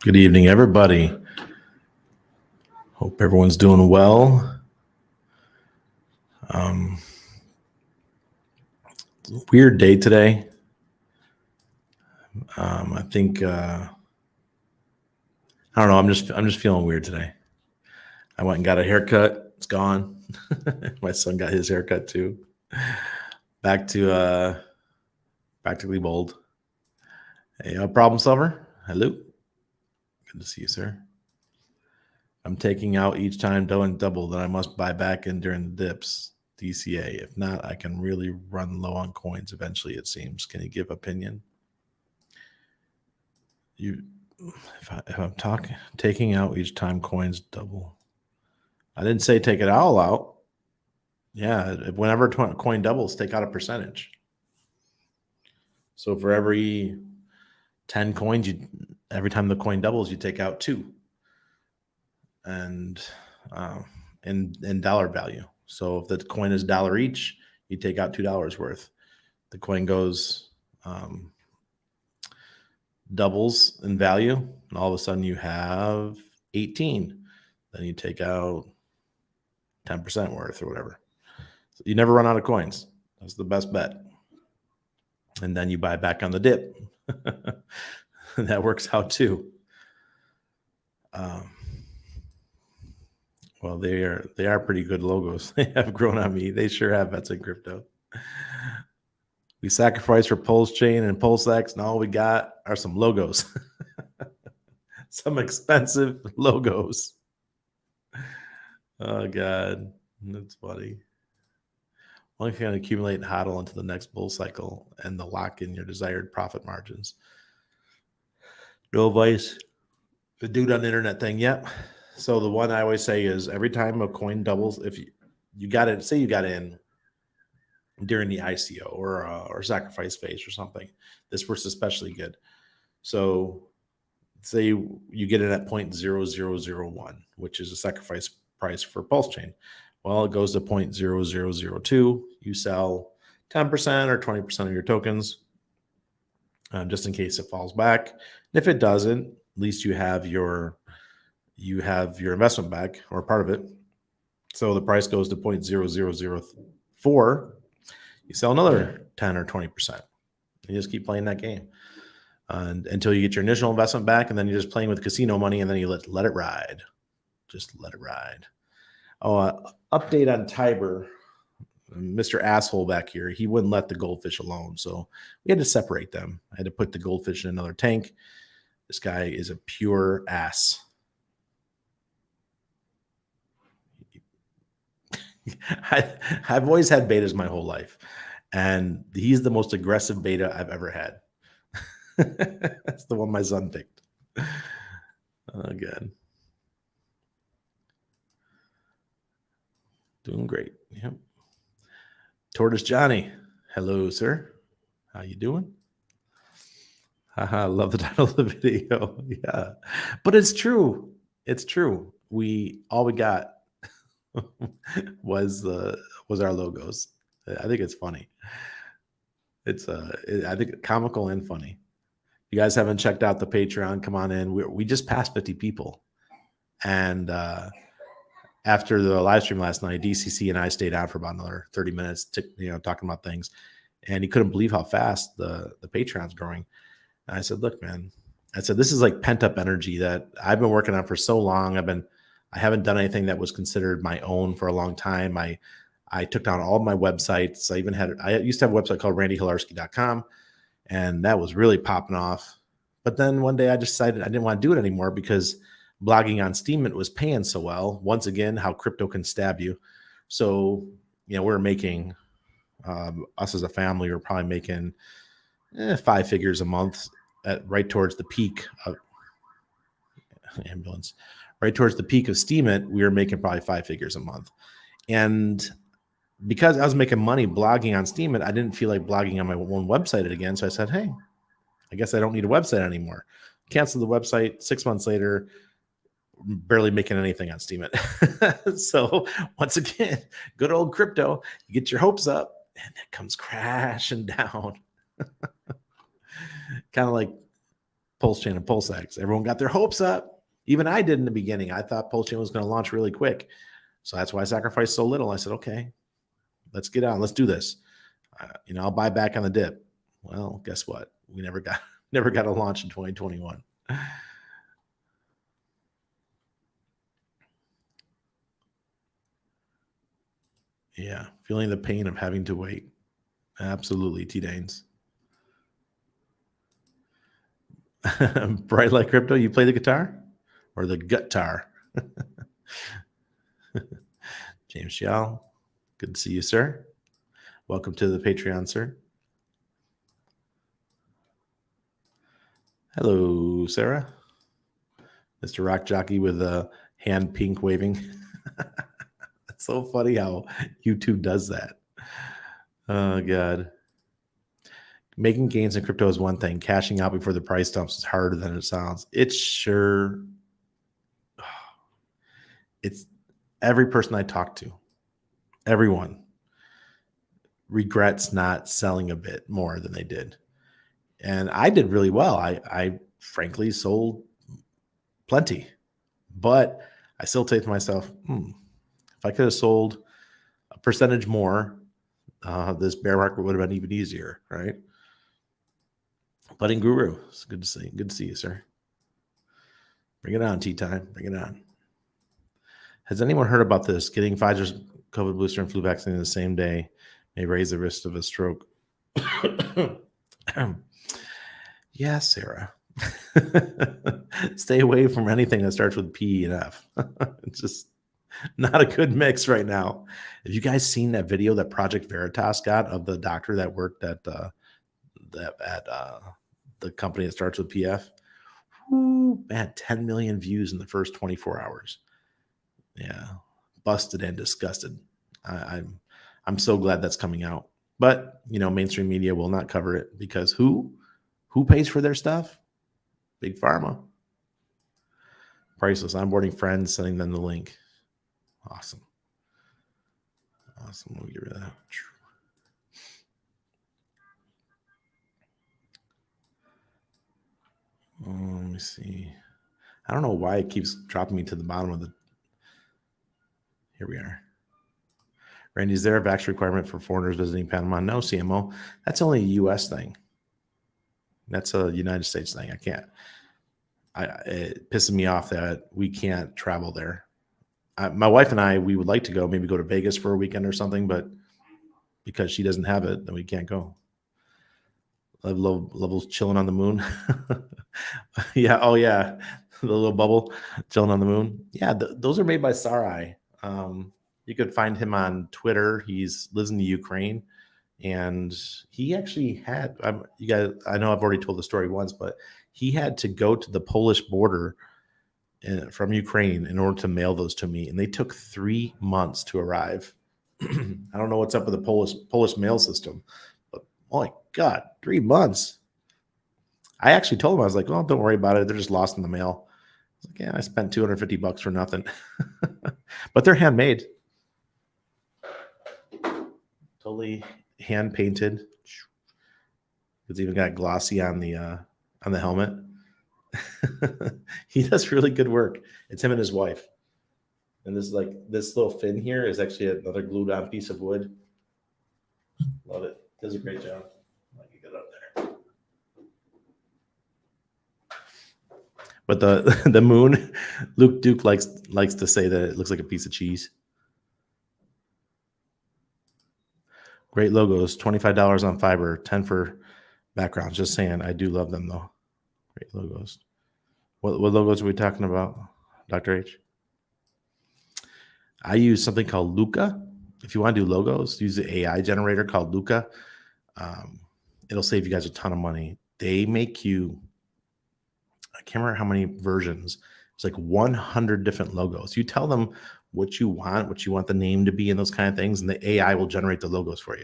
Good evening, everybody. Hope everyone's doing well. Weird day today. I think I don't know. I'm just feeling weird today. I went and got a haircut. It's gone. My son got his haircut too. Back to practically bald. Hey, problem solver. Hello. Good to see you, sir. I'm taking out each time double that I must buy back in during the dips. DCA. If not, I can really run low on coins eventually, it seems. Can you give opinion? If I'm taking out each time coins double. I didn't say take it all out. Yeah, whenever coin doubles, take out a percentage. So for every 10 coins, every time the coin doubles, you take out 2. And in dollar value. So if the coin is $1 each, you take out $2 worth. The coin goes doubles in value, and all of a sudden you have 18. Then you take out 10% worth or whatever. So you never run out of coins. That's the best bet. And then you buy back on the dip. That works out too. Well, they are pretty good logos. They have grown on me. They sure have. Bets in crypto. We sacrificed for Pulsechain and PulseX, and all we got are some logos. Some expensive logos. Oh, God. That's funny. One can accumulate and hodl into the next bull cycle and the lock in your desired profit margins. No advice. The dude on the internet thing, yep. So the one I always say is every time a coin doubles, if you got it, say you got in during the ICO or sacrifice phase or something, this works especially good. So say you get it at 0.0001, which is a sacrifice price for Pulsechain. Well, it goes to 0.0002. You sell 10% or 20% of your tokens, just in case it falls back. And if it doesn't, at least you have your investment back or part of it. So the price goes to 0.0004. You sell another 10 or 20%. You just keep playing that game until you get your initial investment back, and then you're just playing with casino money, and then you let it ride. Just let it ride. Oh, update on Tiber. Mr. Asshole back here, he wouldn't let the goldfish alone, so we had to separate them. I had to put the goldfish in another tank. This guy is a pure ass. I've always had betas my whole life, and he's the most aggressive beta I've ever had. That's the one my son picked. Oh, good. Doing great. Yep. Tortoise Johnny. Hello, sir. How you doing? Haha, love the title of the video. Yeah. But it's true. It's true. All we got was our logos. I think it's funny. It's I think comical and funny. If you guys haven't checked out the Patreon, come on in. We just passed 50 people. And after the live stream last night, DCC and I stayed on for about another 30 minutes, talking about things. And he couldn't believe how fast the Patreon's growing. And I said, look, man, this is like pent up energy that I've been working on for so long. I haven't done anything that was considered my own for a long time. I took down all of my websites. I used to have a website called randyhilarski.com, and that was really popping off. But then one day I decided I didn't want to do it anymore because blogging on Steemit was paying so well. Once again, how crypto can stab you. So, we're making, us as a family, we're probably making 5 figures a month right towards the peak of ambulance. Right towards the peak of Steemit, we were making probably 5 figures a month. And because I was making money blogging on Steemit, I didn't feel like blogging on my own website again. So I said, hey, I guess I don't need a website anymore. Canceled the website. 6 months later, barely making anything on Steemit. So once again, good old crypto, you get your hopes up and it comes crashing down. Kind of like Pulsechain and PulseX. Everyone got their hopes up. Even I did in the beginning. I thought Pulsechain was going to launch really quick. So that's why I sacrificed so little. I said, okay, let's get on. Let's do this. I'll buy back on the dip. Well, guess what? We never got a launch in 2021. Yeah, feeling the pain of having to wait. Absolutely, T-Danes. Bright Light Crypto, you play the guitar or the guitar? James Xiao, good to see you, sir. Welcome to the Patreon, sir. Hello, Sarah. Mr. Rock Jockey with a hand pink waving. It's so funny how YouTube does that. Oh, God. Making gains in crypto is one thing. Cashing out before the price dumps is harder than it sounds. It's every person I talk to, everyone regrets not selling a bit more than they did. And I did really well. I frankly sold plenty, but I still say to myself, if I could have sold a percentage more, this bear market would have been even easier, right? But in Guru, it's good to see. Good to see you, sir. Bring it on, tea time. Bring it on. Has anyone heard about this? Getting Pfizer's COVID booster and flu vaccine in the same day may raise the risk of a stroke. Yeah, Sarah. Stay away from anything that starts with P and F. It's just not a good mix right now. Have you guys seen that video that Project Veritas got of the doctor that worked at the company that starts with PF? Ooh, man, 10 million views in the first 24 hours. Yeah, busted and disgusted. I'm so glad that's coming out. But mainstream media will not cover it because who pays for their stuff? Big Pharma. Priceless. Onboarding friends, sending them the link. Awesome. Let me get rid of that. Let me see. I don't know why it keeps dropping me to the bottom of the. Here we are. Randy, is there a vax requirement for foreigners visiting Panama? No, CMO. That's only a U.S. thing. That's a United States thing. I can't. It pisses me off that we can't travel there. My wife and I, we would like to go, maybe go to Vegas for a weekend or something, but because she doesn't have it, then we can't go. Levels chilling on the moon. Yeah. Oh, yeah. The little bubble chilling on the moon. Yeah. Those are made by Sarai. You could find him on Twitter. Lives in the Ukraine. And he actually had, you guys, I know I've already told the story once, but he had to go to the Polish border from Ukraine in order to mail those to me. And they took 3 months to arrive. I don't know what's up with the Polish mail system, but oh my God, 3 months. I actually told him, I was like, oh, don't worry about it. They're just lost in the mail. I was like, yeah, I spent $250 for nothing, but they're handmade. Totally hand painted. It's even got glossy on the helmet. He does really good work. It's him and his wife. And this little fin here is actually another glued on piece of wood. Love it. Does a great job. I can get up there. But the moon, Luke Duke likes to say that it looks like a piece of cheese. Great logos, $25 on Fiverr, 10 for backgrounds. Just saying, I do love them though. Great logos. What logos are we talking about, Dr. H? I use something called Luca. If you want to do logos, use the AI generator called Luca. It'll save you guys a ton of money. They make you, I can't remember how many versions. It's like 100 different logos. You tell them what you want the name to be and those kind of things, and the AI will generate the logos for you.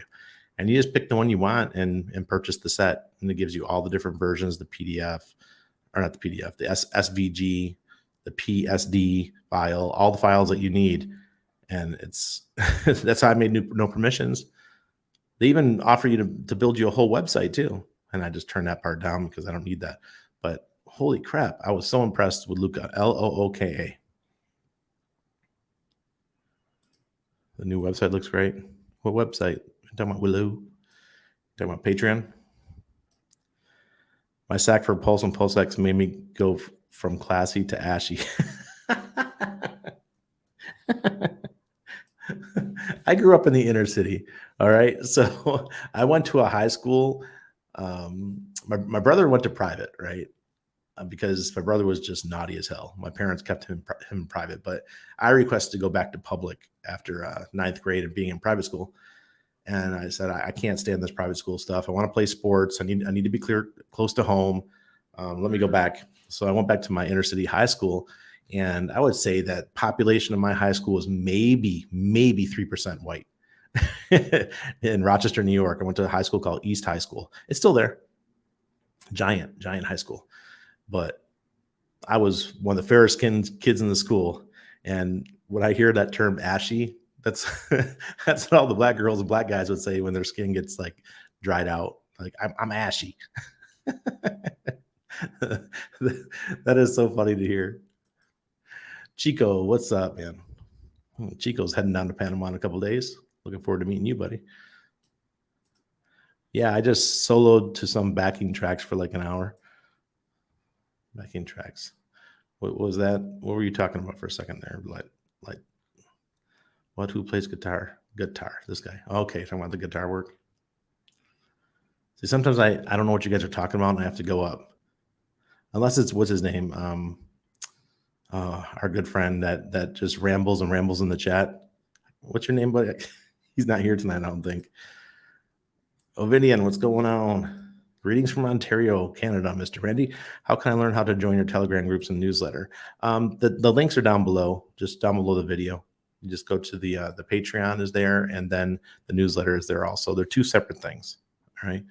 And you just pick the one you want and purchase the set, and it gives you all the different versions, the PDF, or not the PDF, the SVG, the PSD file, all the files that you need. And it's that's how I made no permissions. They even offer you to build you a whole website too. And I just turned that part down because I don't need that. But Holy crap. I was so impressed with Luca. Looka. The new website looks great. What website? You're talking about Willow? You're talking about Patreon? My sack for Pulse and PulseX made me go from classy to ashy. I grew up in the inner city. All right. So I went to a high school. My brother went to private, right? Because my brother was just naughty as hell. My parents kept him private, but I requested to go back to public after ninth grade and being in private school. And I said, I can't stand this private school stuff. I want to play sports. I need to be close to home. Let me go back. So I went back to my inner city high school, and I would say that population of my high school was maybe 3% white. In Rochester, New York, I went to a high school called East High School. It's still there. Giant high school. But I was one of the fairest kids in the school. And when I hear that term ashy, that's that's what all the black girls and black guys would say when their skin gets like dried out. Like, I'm ashy. That is so funny to hear. Chico, what's up, man? Chico's heading down to Panama in a couple days. Looking forward to meeting you, buddy. Yeah, I just soloed to some backing tracks for like an hour. Backing tracks. What was that? What were you talking about for a second there? Like what? Who plays guitar? Guitar. This guy. Okay, talking about the guitar work. See, sometimes I don't know what you guys are talking about, and I have to go up. Unless it's what's his name? Our good friend that just rambles in the chat. What's your name, buddy? He's not here tonight, I don't think. Ovidian, what's going on? Greetings from Ontario, Canada, Mr. Randy. How can I learn how to join your Telegram groups and newsletter? The links are down below, just down below the video. You just go to the Patreon is there, and then the newsletter is there also. They're two separate things, all right?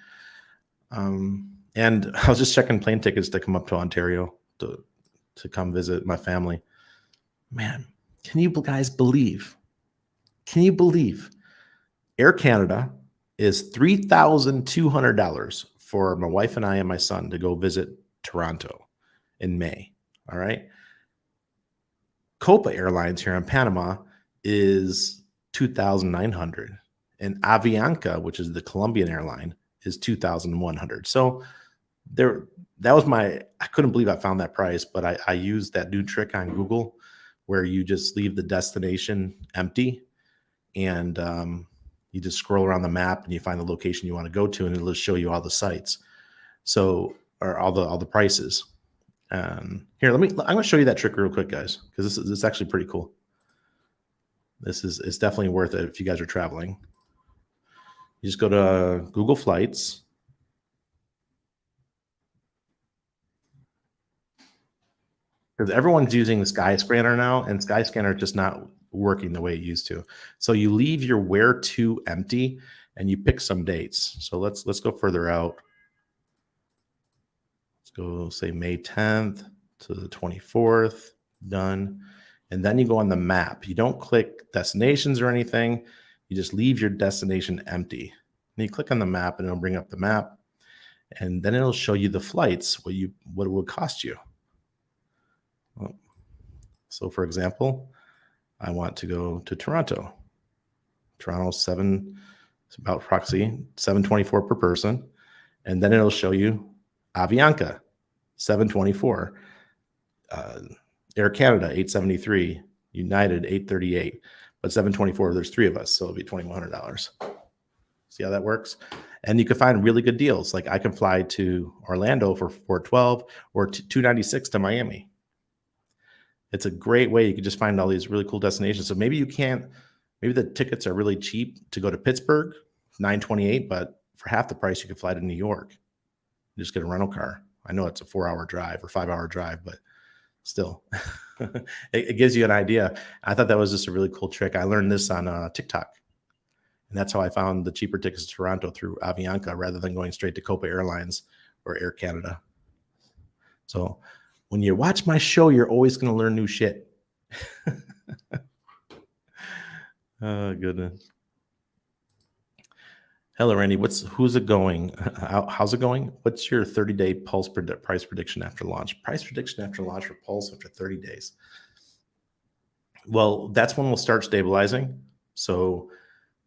And I was just checking plane tickets to come up to Ontario to come visit my family. Man, can you guys believe? Can you believe Air Canada is $3,200 for my wife and I and my son to go visit Toronto in May. All right. Copa Airlines here in Panama is $2,900, and Avianca, which is the Colombian airline, is $2,100. So there, that was I couldn't believe I found that price, but I used that new trick on Google where you just leave the destination empty, and you just scroll around the map and you find the location you want to go to, and it'll just show you all the sites. So, or all the prices. Here, I'm going to show you that trick real quick, guys, because this is actually pretty cool. It's definitely worth it if you guys are traveling. You just go to Google Flights. Because everyone's using the Skyscanner now, and Skyscanner is just not working the way it used to. So you leave your where to empty, and you pick some dates. So let's go further out. Let's go say May 10th to the 24th. Done. And then you go on the map. You don't click destinations or anything. You just leave your destination empty. And you click on the map, and it'll bring up the map, and then it'll show you the flights, what it would cost you. So for example, I want to go to Toronto. Toronto 7, it's about proxy $724 per person, and then it'll show you Avianca $724, Air Canada $873, United $838, but $724. There's three of us, so it'll be $2,100. See how that works? And you can find really good deals. Like I can fly to Orlando for $412 or $296 to Miami. It's a great way. You can just find all these really cool destinations. So maybe maybe the tickets are really cheap to go to Pittsburgh, $928, but for half the price, you can fly to New York. You just get a rental car. I know it's a 4-hour drive or 5-hour drive, but still, it gives you an idea. I thought that was just a really cool trick. I learned this on TikTok. And that's how I found the cheaper tickets to Toronto through Avianca rather than going straight to Copa Airlines or Air Canada. So when you watch my show, you're always going to learn new shit. Oh, goodness. Hello, Randy. Who's it going? How's it going? What's your 30-day Pulse price prediction after launch? Price prediction after launch for Pulse after 30 days. Well, that's when we'll start stabilizing. So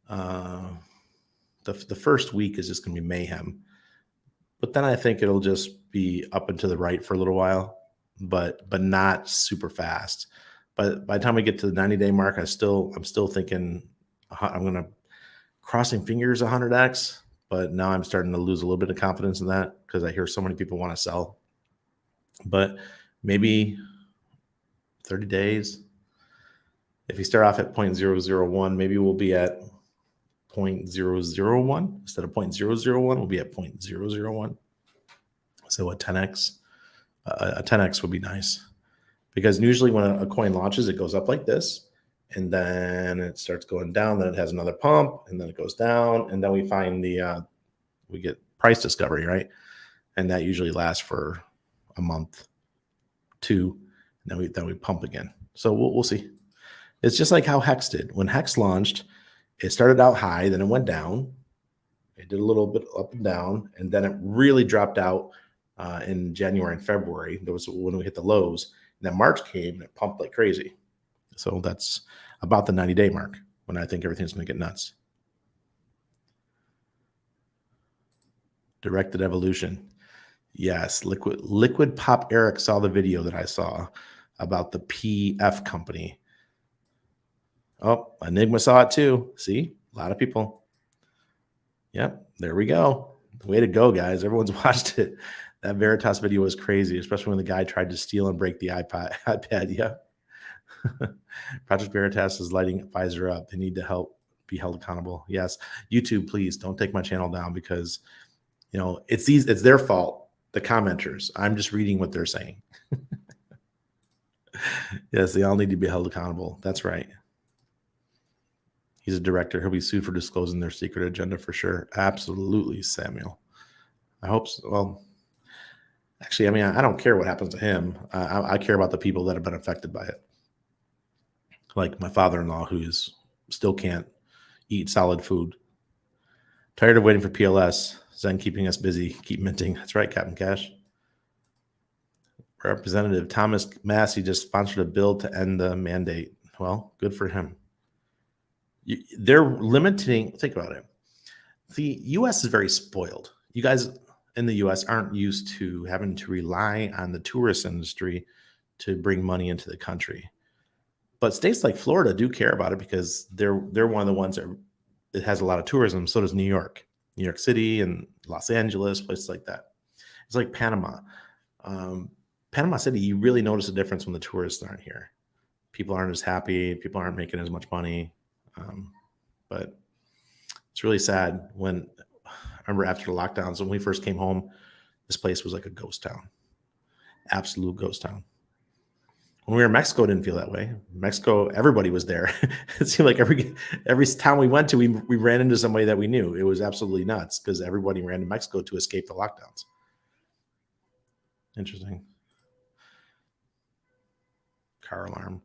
the first week is just going to be mayhem. But then I think it'll just be up and to the right for a little while, but not super fast. But by the time we get to the 90-day mark, I'm still thinking I'm going to crossing fingers 100x. But now I'm starting to lose a little bit of confidence in that because I hear so many people want to sell. But maybe 30 days. If you start off at 0.001, maybe we'll be at 0.001 instead of 0.001. We'll be at 0.001. So a 10x, a 10x would be nice, because usually when a coin launches, it goes up like this, and then it starts going down. Then it has another pump, and then it goes down, and then we find we get price discovery, right? And that usually lasts for a month, 2, and then we pump again. So we'll see. It's just like how Hex did. When Hex launched, it started out high, then it went down. It did a little bit up and down, and then it really dropped out in January and February. That was when we hit the lows. And then March came and it pumped like crazy. So that's about the 90-day mark when I think everything's going to get nuts. Directed evolution. Yes, Liquid Pop Eric saw the video that I saw about the PF company. Oh, Enigma saw it too. See, a lot of people. Yep, there we go. Way to go, guys. Everyone's watched it. That Veritas video was crazy, especially when the guy tried to steal and break the iPad. Yeah. Project Veritas is lighting Pfizer up. They need to be held accountable. Yes. YouTube, please don't take my channel down, because it's their fault, the commenters. I'm just reading what they're saying. Yes, they all need to be held accountable. That's right. He's a director. He'll be sued for disclosing their secret agenda for sure. Absolutely, Samuel. I hope so. Well, actually, I mean, I don't care what happens to him. I care about the people that have been affected by it. Like my father-in-law, who still can't eat solid food. Tired of waiting for PLS. Zen keeping us busy. Keep minting. That's right, Captain Cash. Representative Thomas Massey just sponsored a bill to end the mandate. Well, good for him. They're limiting. Think about it. The U.S. is very spoiled. You guys in the U.S. aren't used to having to rely on the tourist industry to bring money into the country. But states like Florida do care about it, because they're one of the ones that it has a lot of tourism. So does New York City, and Los Angeles, places like that. It's like Panama. Panama City, you really notice a difference when the tourists aren't here. People aren't as happy. People aren't making as much money. But it's really sad. I remember after the lockdowns, when we first came home, this place was like a ghost town, absolute ghost town. When we were in Mexico, it didn't feel that way. Mexico, everybody was there. It seemed like every town we went to, we ran into somebody that we knew. It was absolutely nuts, because everybody ran to Mexico to escape the lockdowns. Interesting. Car alarm.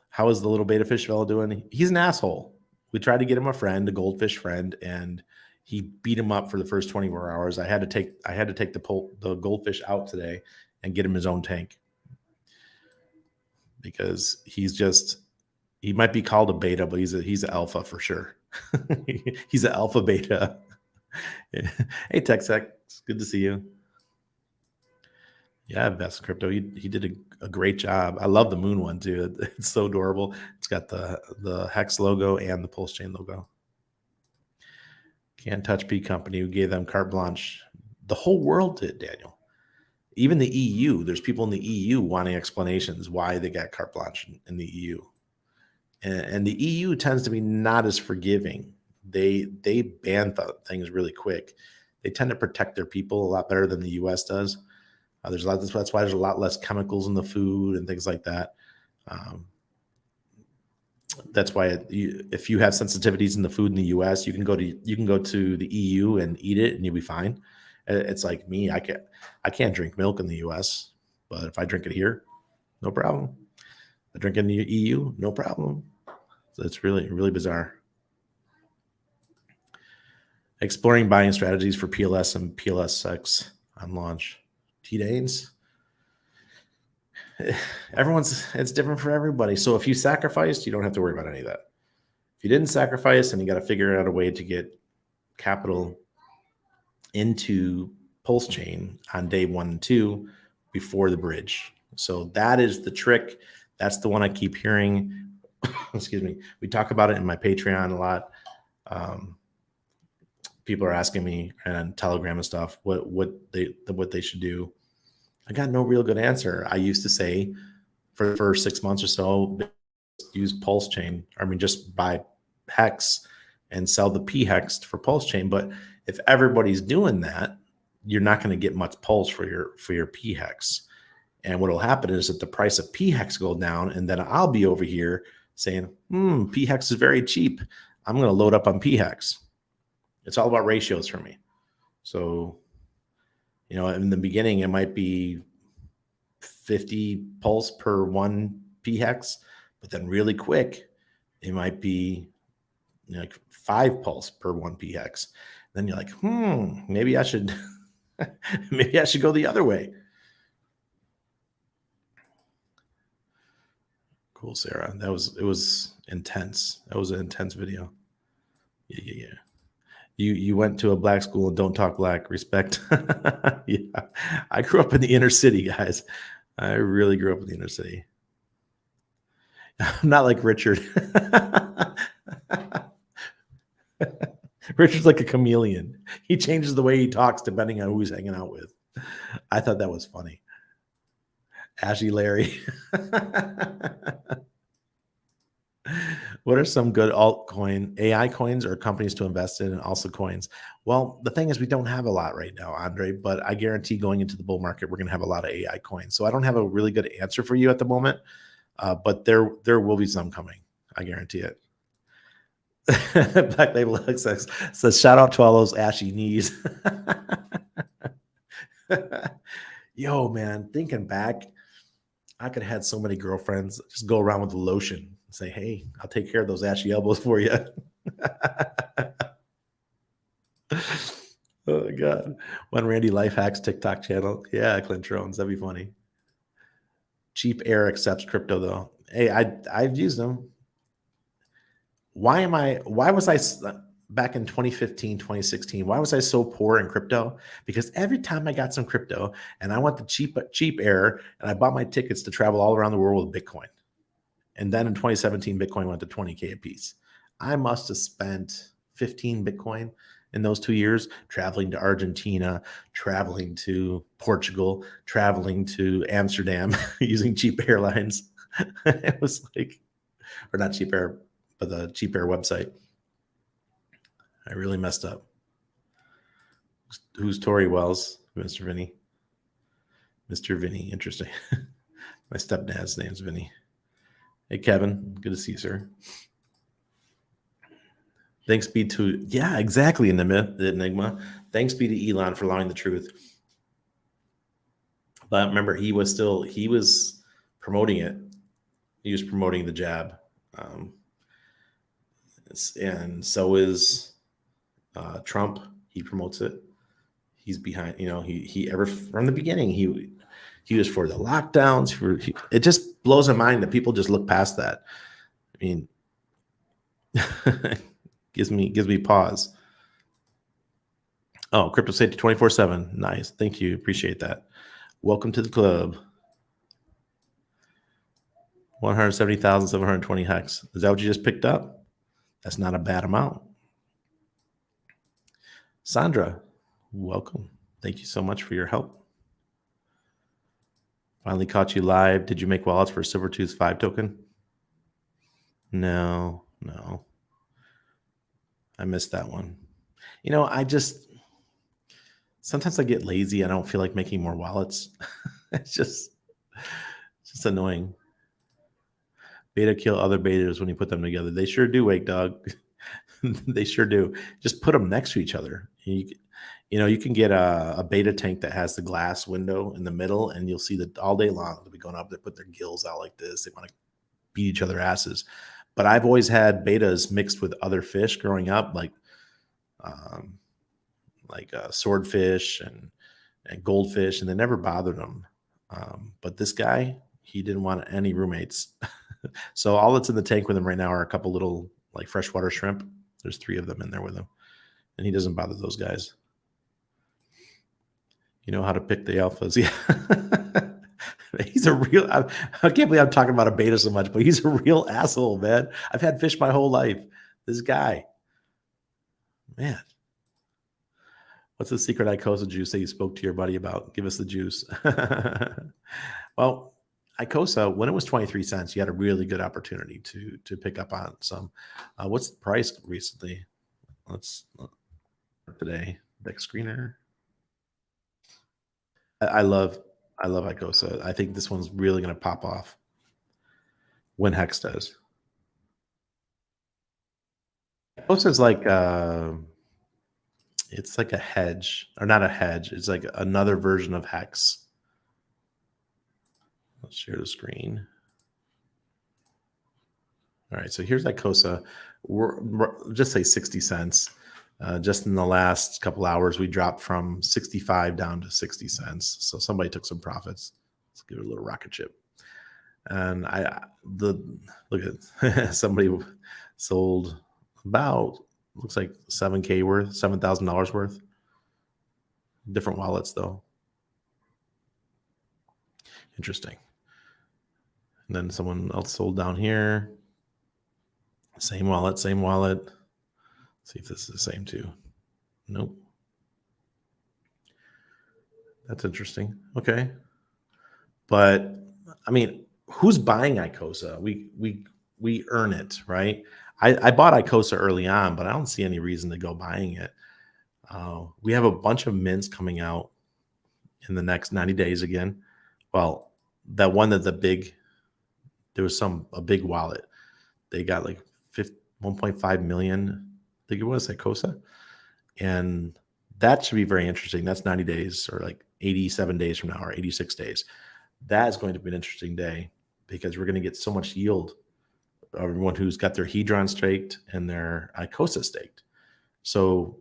How is the little beta fish fellow doing? He's an asshole. We tried to get him a goldfish friend, and he beat him up for the first 24 hours. I had to take the goldfish out today and get him his own tank, because he might be called a beta, but he's an alpha for sure. He's an alpha beta. Hey, TechSec, it's good to see you. Yeah, Vest Crypto. He did a great job. I love the moon one too. It's so adorable. It's got the Hex logo and the Pulsechain logo. Can't Touch P company, who gave them carte blanche. The whole world did, Daniel. Even the EU. There's people in the EU wanting explanations why they got carte blanche in the EU. And the EU tends to be not as forgiving. They ban things really quick. They tend to protect their people a lot better than the US does. That's why there's a lot less chemicals in the food and things like that. That's why if you have sensitivities in the food in the US, you can go to the EU and eat it, and you'll be fine. It's like me. I can't drink milk in the US, but if I drink it here, no problem. I drink it in the EU, no problem. So it's really, really bizarre. Exploring buying strategies for PLS and PLSX on launch. T-Danes. It's different for everybody. So if you sacrificed, you don't have to worry about any of that. If you didn't sacrifice, and you got to figure out a way to get capital into Pulsechain on day 1 and 2 before the bridge. So that is the trick. That's the one I keep hearing. Excuse me. We talk about it in my Patreon a lot. People are asking me on Telegram and stuff what they should do. I got no real good answer. I used to say for the first 6 months or so, use Pulsechain. I mean, just buy hex and sell the P hex for Pulsechain. But if everybody's doing that, you're not going to get much pulse for your P hex. And what will happen is that the price of P hex go down, and then I'll be over here saying, P hex is very cheap. I'm going to load up on P hex. It's all about ratios for me. So, in the beginning, it might be 50 pulse per 1 P hex, but then really quick, it might be like 5 pulse per 1 P hex. Then you're like, maybe I should, maybe I should go the other way. Cool, Sarah. It was intense. That was an intense video. Yeah. You went to a black school and don't talk black. Respect. Yeah. I grew up in the inner city, guys. I really grew up in the inner city. I'm not like Richard. Richard's like a chameleon. He changes the way he talks depending on who he's hanging out with. I thought that was funny. Ashy Larry. What are some good altcoin AI coins or companies to invest in, and also coins? Well, the thing is, we don't have a lot right now, Andre, but I guarantee going into the bull market, we're going to have a lot of AI coins. So I don't have a really good answer for you at the moment, but there will be some coming. I guarantee it. Black Label says, shout out to all those ashy knees. Yo, man, thinking back, I could have had so many girlfriends just go around with the lotion and say, hey, I'll take care of those ashy elbows for you. Oh, my God. One Randy Life Hacks TikTok channel. Yeah, Clint Trones. That'd be funny. Cheap Air accepts crypto, though. Hey, I've used them. Why was I back in 2015, 2016? Why was I so poor in crypto? Because every time I got some crypto and I went to cheap air and I bought my tickets to travel all around the world with Bitcoin. And then in 2017, Bitcoin went to 20K a piece. I must have spent 15 Bitcoin in those 2 years, traveling to Argentina, traveling to Portugal, traveling to Amsterdam using cheap airlines. It was like, or not cheap air, but the cheap air website. I really messed up. Who's Tori Wells? Mr. Vinny. Mr. Vinny. Interesting. My stepdad's name's Vinny. Hey, Kevin. Good to see you, sir. Thanks be to, yeah, exactly, Enigma. Thanks be to Elon for allowing the truth. But remember, he was promoting it. He was promoting the jab. And so is Trump. He promotes it. He's behind, he ever from the beginning, he was for the lockdowns. It just blows my mind that people just look past that. I mean, gives me pause. Oh, crypto safety 24/7. Nice. Thank you. Appreciate that. Welcome to the club. 170,720 hex. Is that what you just picked up? That's not a bad amount. Sandra, welcome. Thank you so much for your help. Finally caught you live. Did you make wallets for Silvertooth 5 token? No. I missed that one. Sometimes I get lazy. I don't feel like making more wallets. It's just annoying. Beta kill other betas when you put them together. They sure do, Wake Dog. They sure do. Just put them next to each other. You can get a beta tank that has the glass window in the middle, and you'll see that all day long they'll be going up. They put their gills out like this. They want to beat each other asses. But I've always had betas mixed with other fish growing up, like like swordfish and goldfish, and they never bothered him. But this guy, he didn't want any roommates. So all that's in the tank with him right now are a couple little like freshwater shrimp. There's 3 of them in there with him, and he doesn't bother those guys. You know how to pick the alphas. Yeah. He's a real, I can't believe I'm talking about a beta so much, but he's a real asshole, man. I've had fish my whole life. This guy, man. What's the secret Icosa juice that you spoke to your buddy about? Give us the juice. Well, Icosa, when it was 23 cents, you had a really good opportunity to pick up on some. What's the price recently? Let's today. Deck screener. I love Icosa. I think this one's really going to pop off when Hex does. Icosa is like it's like a hedge, or not a hedge. It's like another version of Hex. Let's share the screen. All right, so here's Icosa. We're just say 60 cents. Just in the last couple hours, we dropped from 65 down to 60 cents. So somebody took some profits. Let's give it a little rocket ship. And look at somebody sold about, looks like 7K worth, $7,000 worth. Different wallets though. Interesting. And then someone else sold down here. Same wallet, same wallet. See if this is the same too. Nope. That's interesting. Okay. But I mean, who's buying Icosa? We earn it, right? I bought Icosa early on, but I don't see any reason to go buying it. We have a bunch of mints coming out in the next 90 days again. Well, that one that there was a big wallet. They got like 1.5 million. I think it was Icosa. And that should be very interesting. That's 90 days or like 87 days from now or 86 days. That is going to be an interesting day because we're going to get so much yield. Everyone who's got their Hedron staked and their Icosa staked. So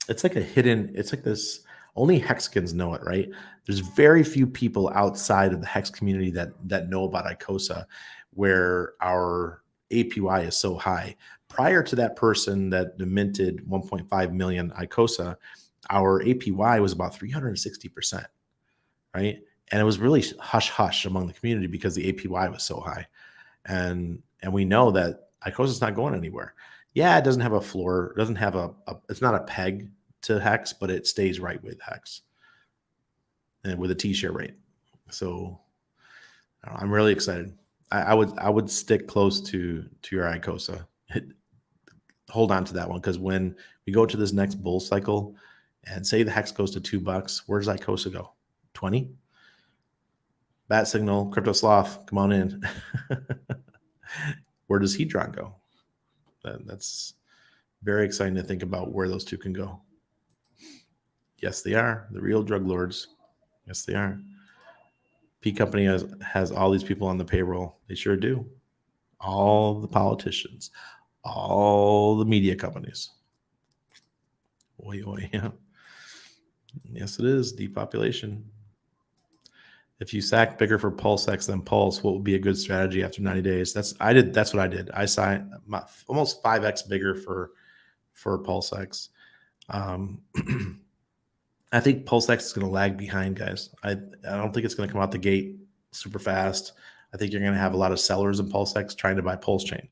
it's like it's like this, only Hexicans know it, right? There's very few people outside of the Hex community that know about Icosa, where our APY is so high. Prior to that person that minted 1.5 million Icosa, our APY was about 360%, right? And it was really hush hush among the community because the APY was so high. And we know that Icosa is not going anywhere. Yeah, it doesn't have a floor. It doesn't have it's not a peg to Hex, but it stays right with Hex and with a T-share rate. So I'm really excited. I would stick close to your Icosa. Hold on to that one because when we go to this next bull cycle and say the Hex goes to $2, where does Icosa go? 20? Bat signal, crypto sloth, come on in. Where does Hedron go? That's very exciting to think about where those two can go. Yes, they are the real drug lords. Yes, they are. P Company has all these people on the payroll. They sure do. All the politicians, all the media companies. Oi, oi, yeah. Yes, it is depopulation. If you sack bigger for PulseX than Pulse, what would be a good strategy after 90 days? That's what I did. I signed almost 5x bigger for PulseX. I think PulseX is going to lag behind, guys. I don't think it's going to come out the gate super fast. I think you're going to have a lot of sellers in PulseX trying to buy Pulsechain.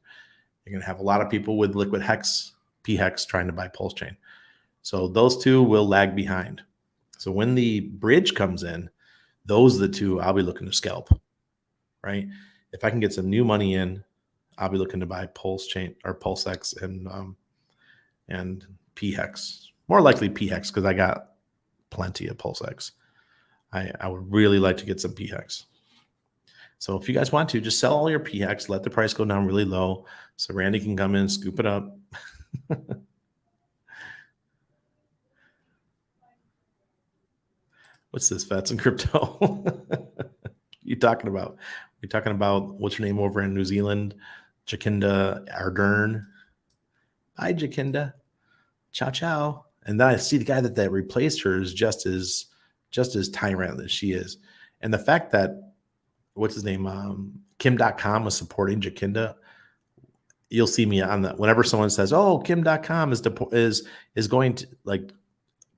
You're going to have a lot of people with liquid Hex, PHEX, trying to buy Pulsechain. So those two will lag behind. So when the bridge comes in, those are the two I'll be looking to scalp, right? If I can get some new money in, I'll be looking to buy Pulsechain or PulseX and PHEX. More likely PHEX because I got plenty of PulseX. I would really like to get some PHEX. So if you guys want to, just sell all your PHEX, let the price go down really low so Randy can come in and scoop it up. What's this, Fats and Crypto? You talking about? You're talking about what's your name over in New Zealand? Jacinda Ardern. Hi, Jacinda. Ciao, ciao. And then I see the guy that replaced her is just as tyrant as she is. And the fact that what's his name, Kim.com was supporting Jacinda. You'll see me on that whenever someone says, "Oh, Kim.com is going to like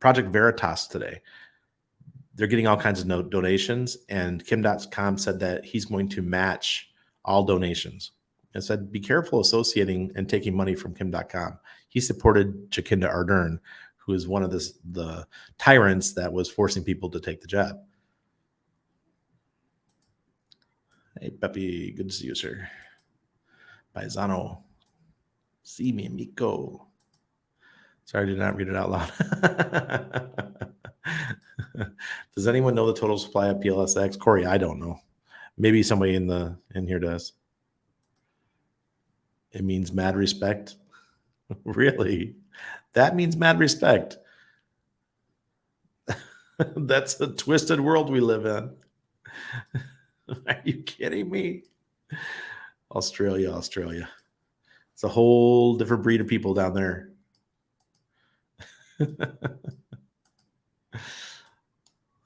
Project Veritas today." They're getting all kinds of donations, and Kim.com said that he's going to match all donations. And said, be careful associating and taking money from Kim.com. He supported Jacinda Ardern, who is one of the tyrants that was forcing people to take the jab. Hey, Pepe, good to see you, sir. Paisano, see me, amigo. Sorry, I did not read it out loud. Does anyone know the total supply of PulseX? Corey, I don't know. Maybe somebody in here does. It means mad respect. Really? That means mad respect. That's a twisted world we live in. Are you kidding me? Australia. It's a whole different breed of people down there.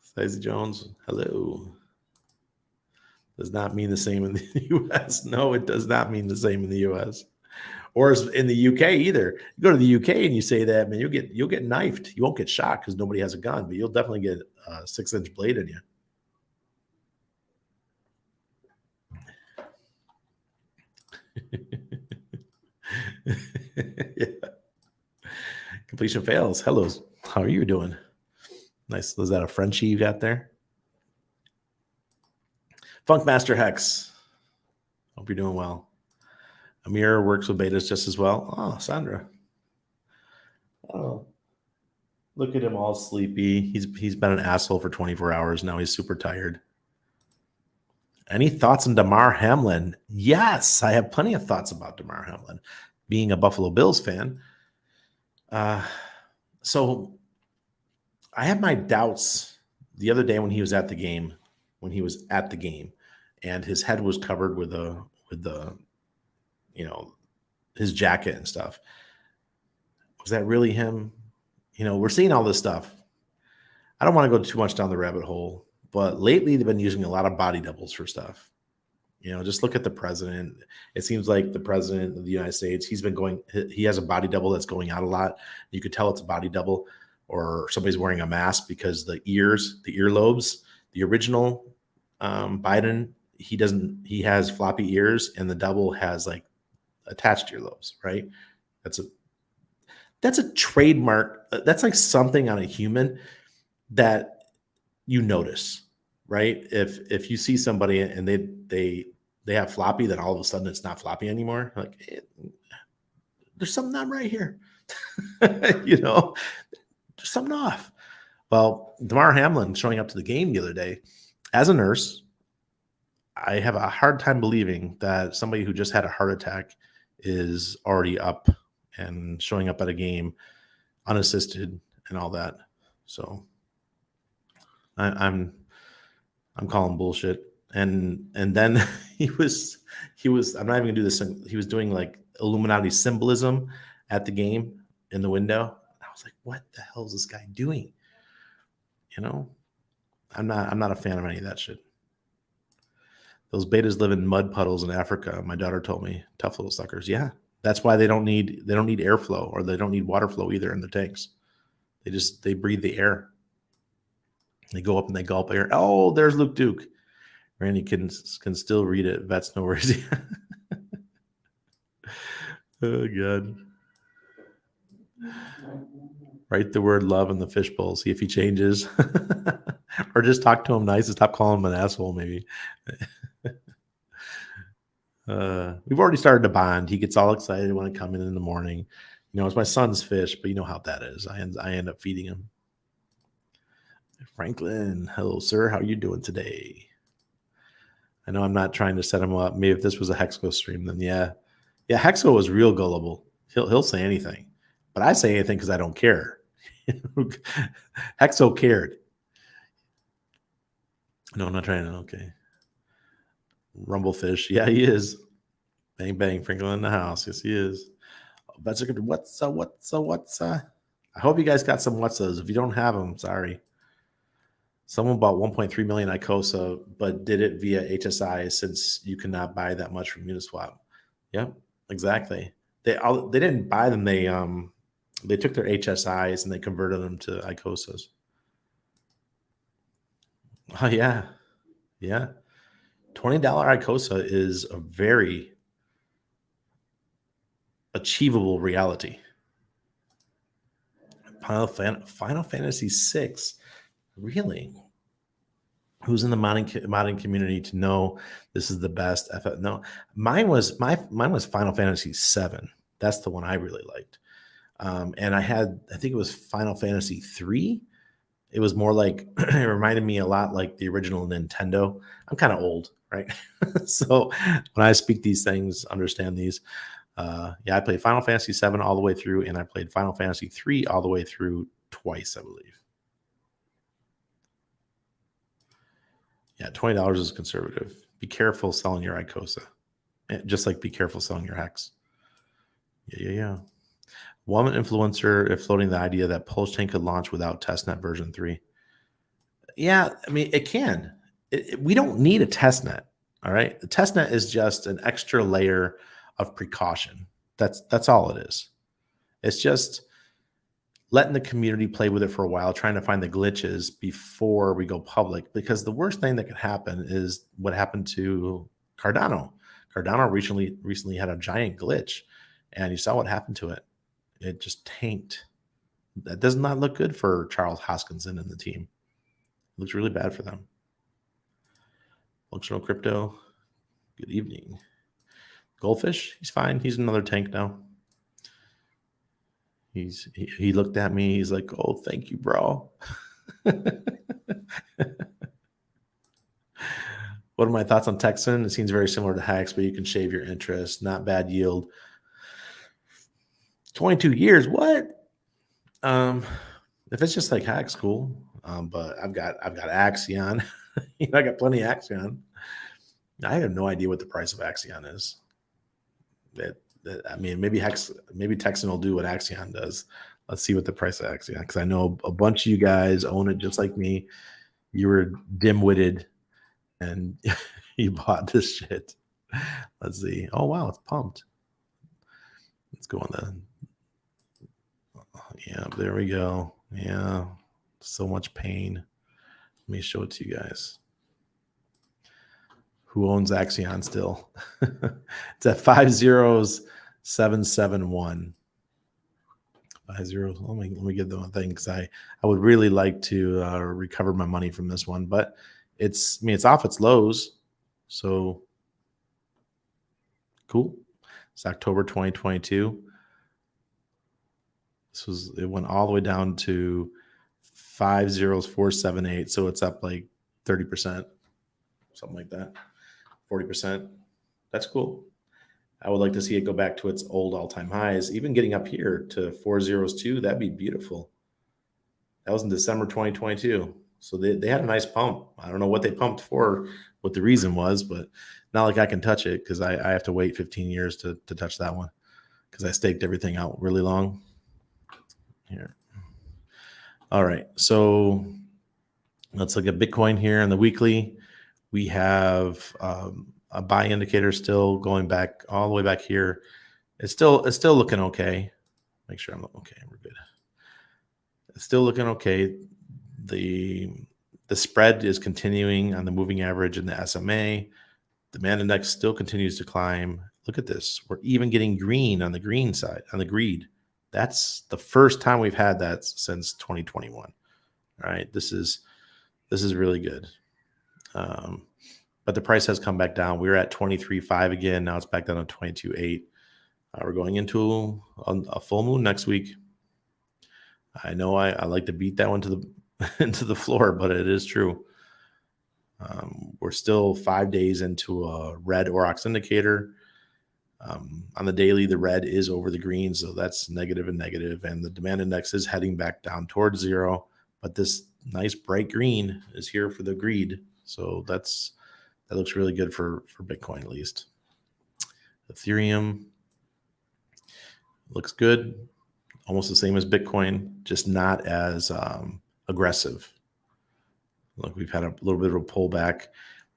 Stacey Jones, hello. Does not mean the same in the US. No, it does not mean the same in the US. Or in the UK either. You go to the UK and you say that, man, you'll get knifed. You won't get shot because nobody has a gun, but you'll definitely get a 6-inch blade in you. Yeah. Completion fails. Hello. How are you doing? Nice. Was that a Frenchie you got there? Funkmaster Hex. Hope you're doing well. Amir works with betas just as well. Oh, Sandra. Oh, look at him all sleepy. He's been an asshole for 24 hours. Now he's super tired. Any thoughts on Damar Hamlin? Yes, I have plenty of thoughts about Damar Hamlin. Being a Buffalo Bills fan, so I had my doubts the other day when he was at the game. And his head was covered with the his jacket and stuff. Was that really him? We're seeing all this stuff. I don't want to go too much down the rabbit hole, but lately they've been using a lot of body doubles for stuff. Just look at the president. It seems like the president of the United States, he has a body double that's going out a lot. You could tell it's a body double, or somebody's wearing a mask because the earlobes, the original Biden, he has floppy ears, and the double has like attached earlobes, right? That's a trademark. That's like something on a human that you notice, right? If you see somebody and they have floppy, then all of a sudden it's not floppy anymore. Like there's something not right here. There's something off. Well, Damar Hamlin showing up to the game the other day as a nurse. I have a hard time believing that somebody who just had a heart attack is already up and showing up at a game unassisted and all that. So I'm calling bullshit. And then he was I'm not even gonna do this. He was doing like Illuminati symbolism at the game in the window. I was like, what the hell is this guy doing? I'm not a fan of any of that shit. Those betas live in mud puddles in Africa. My daughter told me, tough little suckers. Yeah, that's why they don't need airflow, or they don't need water flow either in the tanks. They breathe the air. They go up and they gulp air. Oh, there's Luke Duke. Randy can still read it. Vets no worries. Oh God. Write the word love in the fishbowl. See if he changes. Or just talk to him nice and stop calling him an asshole, maybe. We've already started to bond. He gets all excited when I come in the morning. It's my son's fish, but you know how that is. I end up feeding him. Franklin, hello, sir. How are you doing today? I know I'm not trying to set him up. Maybe if this was a Hexco stream, then yeah. Hexco was real gullible. He'll say anything, but I say anything because I don't care. Hexo cared. No, I'm not trying to. Okay. Rumblefish. Yeah, he is. Bang, bang. Franklin in the house. Yes, he is. That's a good. What's I hope you guys got some WhatsAs. If you don't have them, sorry. Someone bought 1.3 million ICOSA, but did it via HSI since you cannot buy that much from Uniswap. Yep, exactly. They didn't buy them. They took their HSIs and they converted them to ICOSAs. Oh yeah, yeah. $20 ICOSA is a very achievable reality. Final Fantasy VI, really? Who's in the modding community to know this is the best? No, mine was Final Fantasy VII. That's the one I really liked. And I think it was Final Fantasy III. It was more like it reminded me a lot like the original Nintendo. I'm kind of old, right? So when I speak these things, understand these. Yeah, I played Final Fantasy VII all the way through, and I played Final Fantasy III all the way through twice, I believe. Yeah, $20 is conservative. Be careful selling your ICOSA. Just like be careful selling your hex. Yeah. Woman influencer if floating the idea that Pulsechain could launch without testnet version 3. Yeah, I mean, it can. We don't need a testnet, all right? The testnet is just an extra layer of precaution. That's all it is. It's just letting the community play with it for a while, trying to find the glitches before we go public. Because the worst thing that could happen is what happened to Cardano. Cardano recently had a giant glitch, and you saw what happened to it. It just tanked. That does not look good for Charles Hoskinson and the team. It looks really bad for them. Functional crypto. Good evening. Goldfish, he's fine. He's another tank now. He looked at me. He's like, "Oh, thank you, bro." What are my thoughts on Texan? It seems very similar to Hex, but you can shave your interest. Not bad yield. 22 years. What? If it's just like Hex, cool. But I've got Axion. I got plenty of Axion. I have no idea what the price of Axion is. I mean, maybe Texan will do what Axion does. Let's see what the price of Axion, because I know a bunch of you guys own it just like me. You were dim-witted and you bought this shit. Let's see. Oh wow, it's pumped. Let's go on the. Yeah, there we go. Yeah, so much pain. Let me show it to you guys. Who owns Axion still? It's at 50771. 50. Let me get the one thing, because I would really like to recover my money from this one, but it's off its lows, so cool. It's October 2022. It went all the way down to 50478, so it's up like 30%, something like that, 40%. That's cool. I would like to see it go back to its old all-time highs, even getting up here to 402. That'd be beautiful. That was in December 2022. So they had a nice pump. I don't know what they pumped for, what the reason was, but not like I can touch it, because I have to wait 15 years to touch that one, because I staked everything out really long. Here. All right. So let's look at Bitcoin here on the weekly. We have a buy indicator still going back all the way back here. It's still looking okay. Make sure I'm okay. We're good. It's still looking okay. The spread is continuing on the moving average in the SMA. Demand index still continues to climb. Look at this. We're even getting green on the green side, on the greed. That's the first time we've had that since 2021. All right. This is really good. But the price has come back down. We were at 23.5 again. Now it's back down to 22.8. We're going into a full moon next week. I know I like to beat that one to the into the floor, but it is true. We're still 5 days into a red Aurochs indicator. On the daily, the red is over the green, so that's negative and negative, and the demand index is heading back down towards zero. But this nice bright green is here for the greed, so that looks really good for Bitcoin at least. Ethereum looks good. almost the same as Bitcoin, just not as aggressive. Look, we've had a little bit of a pullback.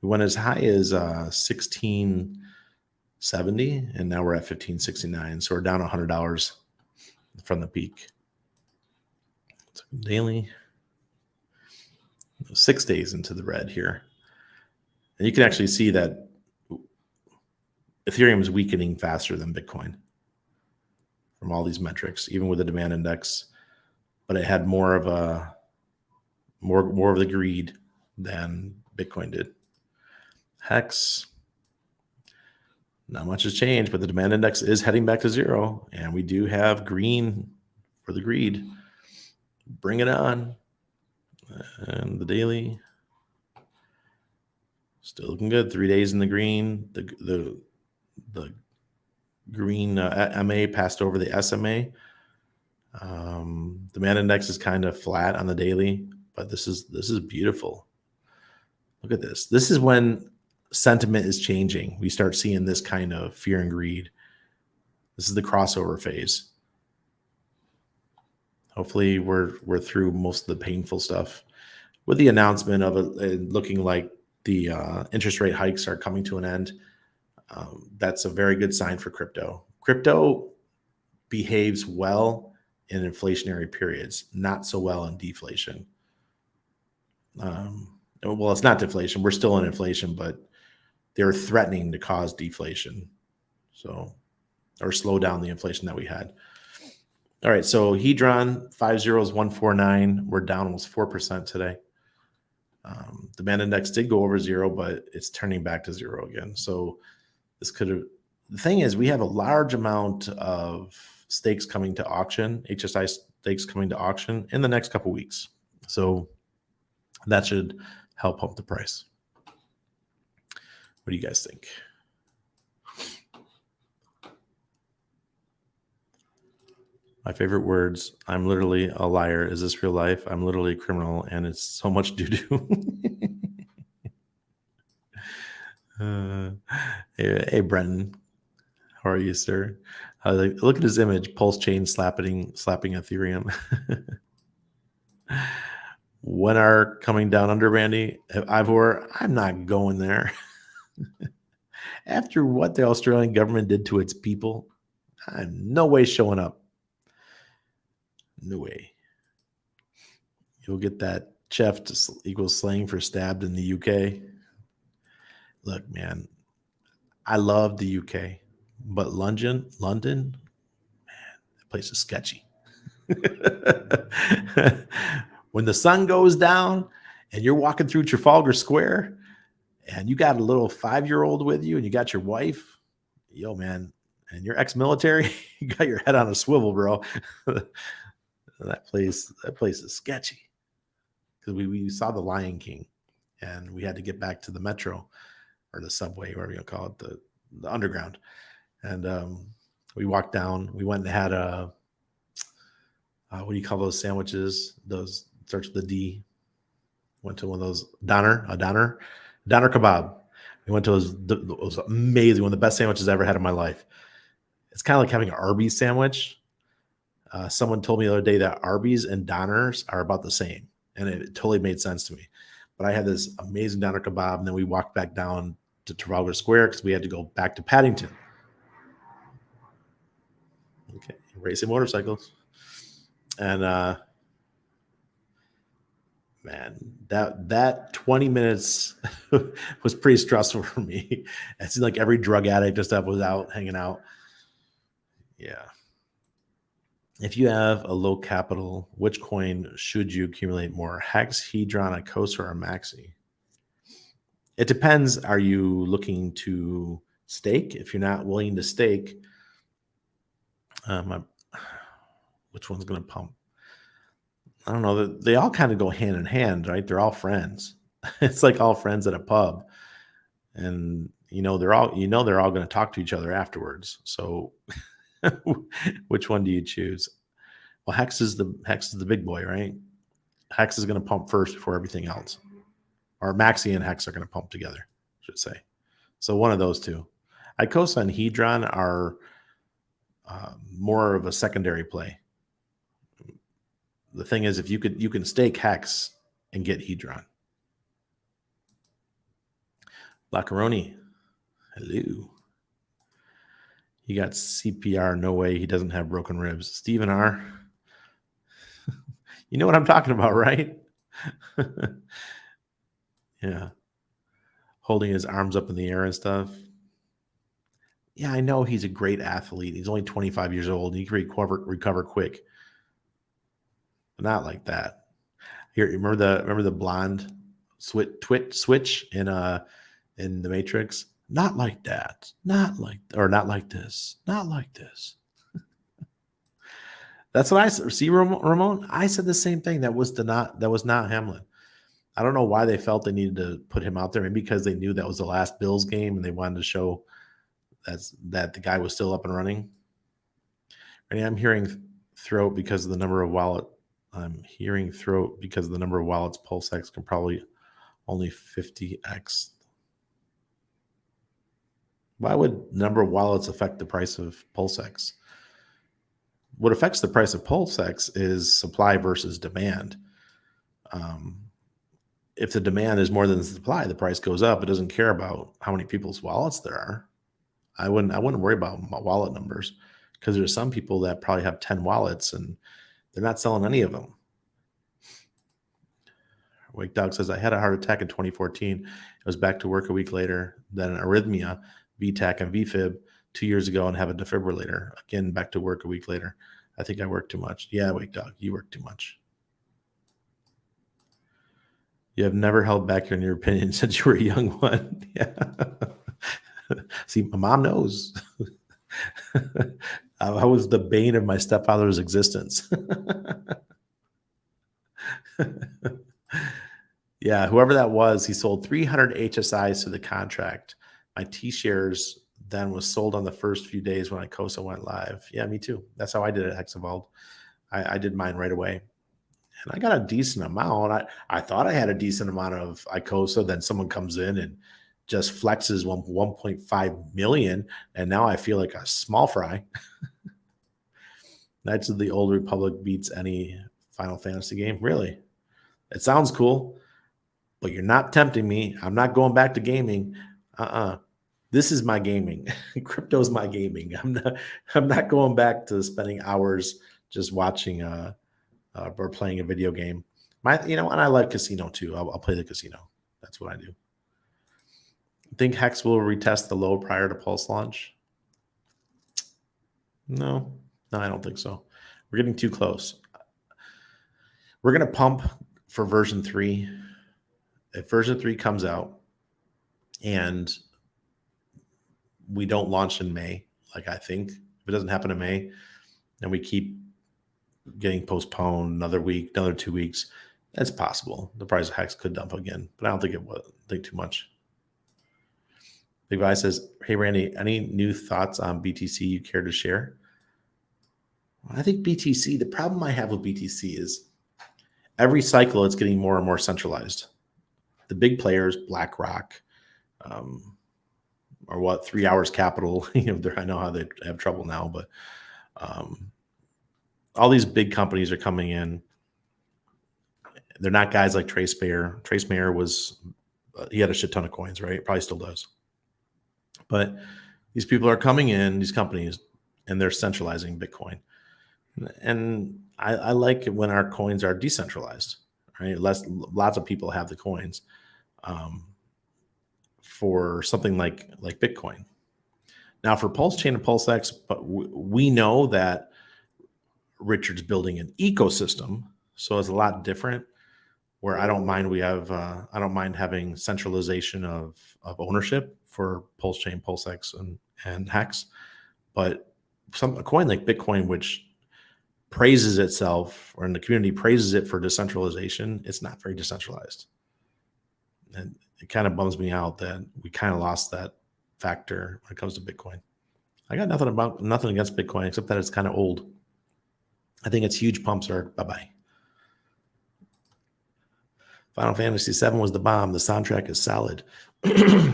We went as high as 1670, and now we're at 1569. So we're down $100 from the peak. So daily, 6 days into the red here. And you can actually see that Ethereum is weakening faster than Bitcoin from all these metrics, even with the demand index. But it had more of the greed than Bitcoin did. Hex, not much has changed, but the demand index is heading back to zero, and we do have green for the greed. Bring it on. And the daily, still looking good. 3 days in the green. The green MA passed over the SMA. Demand index is kind of flat on the daily, but this is beautiful. Look at this. This is when sentiment is changing. We start seeing this kind of fear and greed. This is the crossover phase. Hopefully we're through most of the painful stuff with the announcement of it looking like the interest rate hikes are coming to an end. That's a very good sign for crypto. Crypto behaves well in inflationary periods, not so well in deflation. Well, it's not deflation. We're still in inflation, but they're threatening to cause deflation. So, or slow down the inflation that we had. All right. So Hedron 50149. We're down almost 4% today. Demand index did go over zero, but it's turning back to zero again. So this could have, the thing is, we have a large amount of stakes coming to auction, HSI stakes coming to auction in the next couple weeks. So that should help pump the price. What do you guys think? My favorite words: I'm literally a liar. Is this real life? I'm literally a criminal, and it's so much doo-doo. Hey, Brenton. How are you, sir? Look at his image. Pulsechain slapping Ethereum. When are coming down under, Randy? Ivor, I'm not going there. After what the Australian government did to its people, I'm no way showing up. No way. You'll get that chef to equal slang for stabbed in the UK. Look, man, I love the UK, but London, man, that place is sketchy. When the sun goes down and you're walking through Trafalgar Square and you got a little 5-year-old with you and you got your wife, yo, man, and you're ex-military, you got your head on a swivel, bro. That place is sketchy. Because we saw The Lion King and we had to get back to the metro or the subway, whatever you call it, the underground. And we walked down. We went and had a what do you call those sandwiches? Those starts with the D. Went to one of those doner kebab. We went to it was amazing. One of the best sandwiches I ever had in my life. It's kind of like having an Arby's sandwich. Someone told me the other day that Arby's and Doners are about the same, and it totally made sense to me. But I had this amazing doner kebab, and then we walked back down to Trafalgar Square because we had to go back to Paddington. Okay, racing motorcycles. And man, that 20 minutes was pretty stressful for me. It seemed like every drug addict and stuff was out hanging out. Yeah. If you have a low capital, which coin should you accumulate more? Hex, Hedron, Icosa, or Maxi? It depends. Are you looking to stake? If you're not willing to stake, which one's going to pump? I don't know. They all kind of go hand in hand, right? They're all friends. It's like all friends at a pub, and they're all going to talk to each other afterwards. So, which one do you choose? Well, Hex is the big boy, right? Hex is going to pump first before everything else, or Maxi and Hex are going to pump together, I should say. So one of those two. Icosa and Hedron are more of a secondary play. the thing is, if you can stake Hex and get Hedron. Blackaroni, hello. He got CPR. No way. He doesn't have broken ribs. Stephen R. You know what I'm talking about, right? Yeah. Holding his arms up in the air and stuff. Yeah, I know he's a great athlete. He's only 25 years old. He can recover quick. But not like that. Here, remember the blonde switch in the Matrix? Not like that. Not like this. Not like this. That's what I see, Ramon. I said the same thing. That was not Hamlin. I don't know why they felt they needed to put him out there. Maybe because they knew that was the last Bills game and they wanted to show that the guy was still up and running. And I'm hearing throat because of the number of wallets. I'm hearing throat because of the number of wallets. PulseX can probably only 50x. Why would number of wallets affect the price of PulseX? What affects the price of PulseX is supply versus demand. If the demand is more than the supply, the price goes up. It doesn't care about how many people's wallets there are. I wouldn't worry about wallet numbers because there's some people that probably have 10 wallets and they're not selling any of them. Wake Dog says, I had a heart attack in 2014. I was back to work a week later, then an arrhythmia, VTAC, and VFib 2 years ago and have a defibrillator. Again, back to work a week later. I think I work too much. Yeah, Wake Dog, you work too much. You have never held back your opinion since you were a young one. Yeah. See, my mom knows. I was the bane of my stepfather's existence. Yeah, whoever that was, he sold 300 HSIs to the contract. My T-shares then was sold on the first few days when ICOSA went live. Yeah, me too. That's how I did it at Hexavolt. I did mine right away. And I got a decent amount. I thought I had a decent amount of ICOSA. Then someone comes in and just flexes 1.5 million. And now I feel like a small fry. Knights of the Old Republic beats any Final Fantasy game. Really? It sounds cool, but you're not tempting me. I'm not going back to gaming. This is my gaming. Crypto's my gaming. I'm not going back to spending hours just watching or playing a video game. And I like casino too. I'll play the casino. That's what I do. Think Hex will retest the low prior to Pulse launch? No, I don't think so. We're getting too close. We're going to pump for version 3. If version 3 comes out and we don't launch in May, like I think, if it doesn't happen in May, and we keep getting postponed another week, another 2 weeks, that's possible. The price of Hex could dump again, but I don't think it would. Think too much. Big Guy says, hey, Randy, any new thoughts on BTC you care to share? I think BTC, the problem I have with BTC is every cycle it's getting more and more centralized. The big players, BlackRock, or what, 3 Hours Capital, I know how they have trouble now, but all these big companies are coming in. They're not guys like Trace Mayer. Trace Mayer he had a shit ton of coins, right? Probably still does. But these people are coming in, these companies, and they're centralizing Bitcoin. And I like it when our coins are decentralized, right? Lots of people have the coins for something like Bitcoin. Now for Pulsechain and PulseX, but we know that Richard's building an ecosystem, so it's a lot different. Where I don't mind having centralization of ownership for Pulsechain, PulseX, and Hex, but a coin like Bitcoin, which praises itself, or in the community praises it for decentralization, it's not very decentralized, and it kind of bums me out that we kind of lost that factor when it comes to Bitcoin. I got nothing against Bitcoin except that it's kind of old. I think its huge pumps are bye-bye. Final Fantasy VII was the bomb. The soundtrack is solid.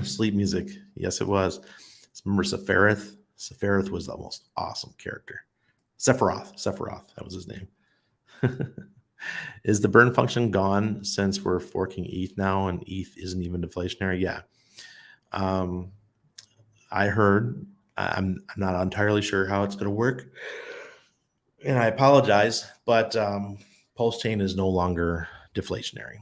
Sleep music. Yes, it was. Remember Sephiroth? Sephiroth was the most awesome character. Sephiroth. That was his name. Is the burn function gone since we're forking ETH now and ETH isn't even deflationary? Yeah. I heard, I'm not entirely sure how it's going to work. And I apologize, but Pulsechain is no longer deflationary.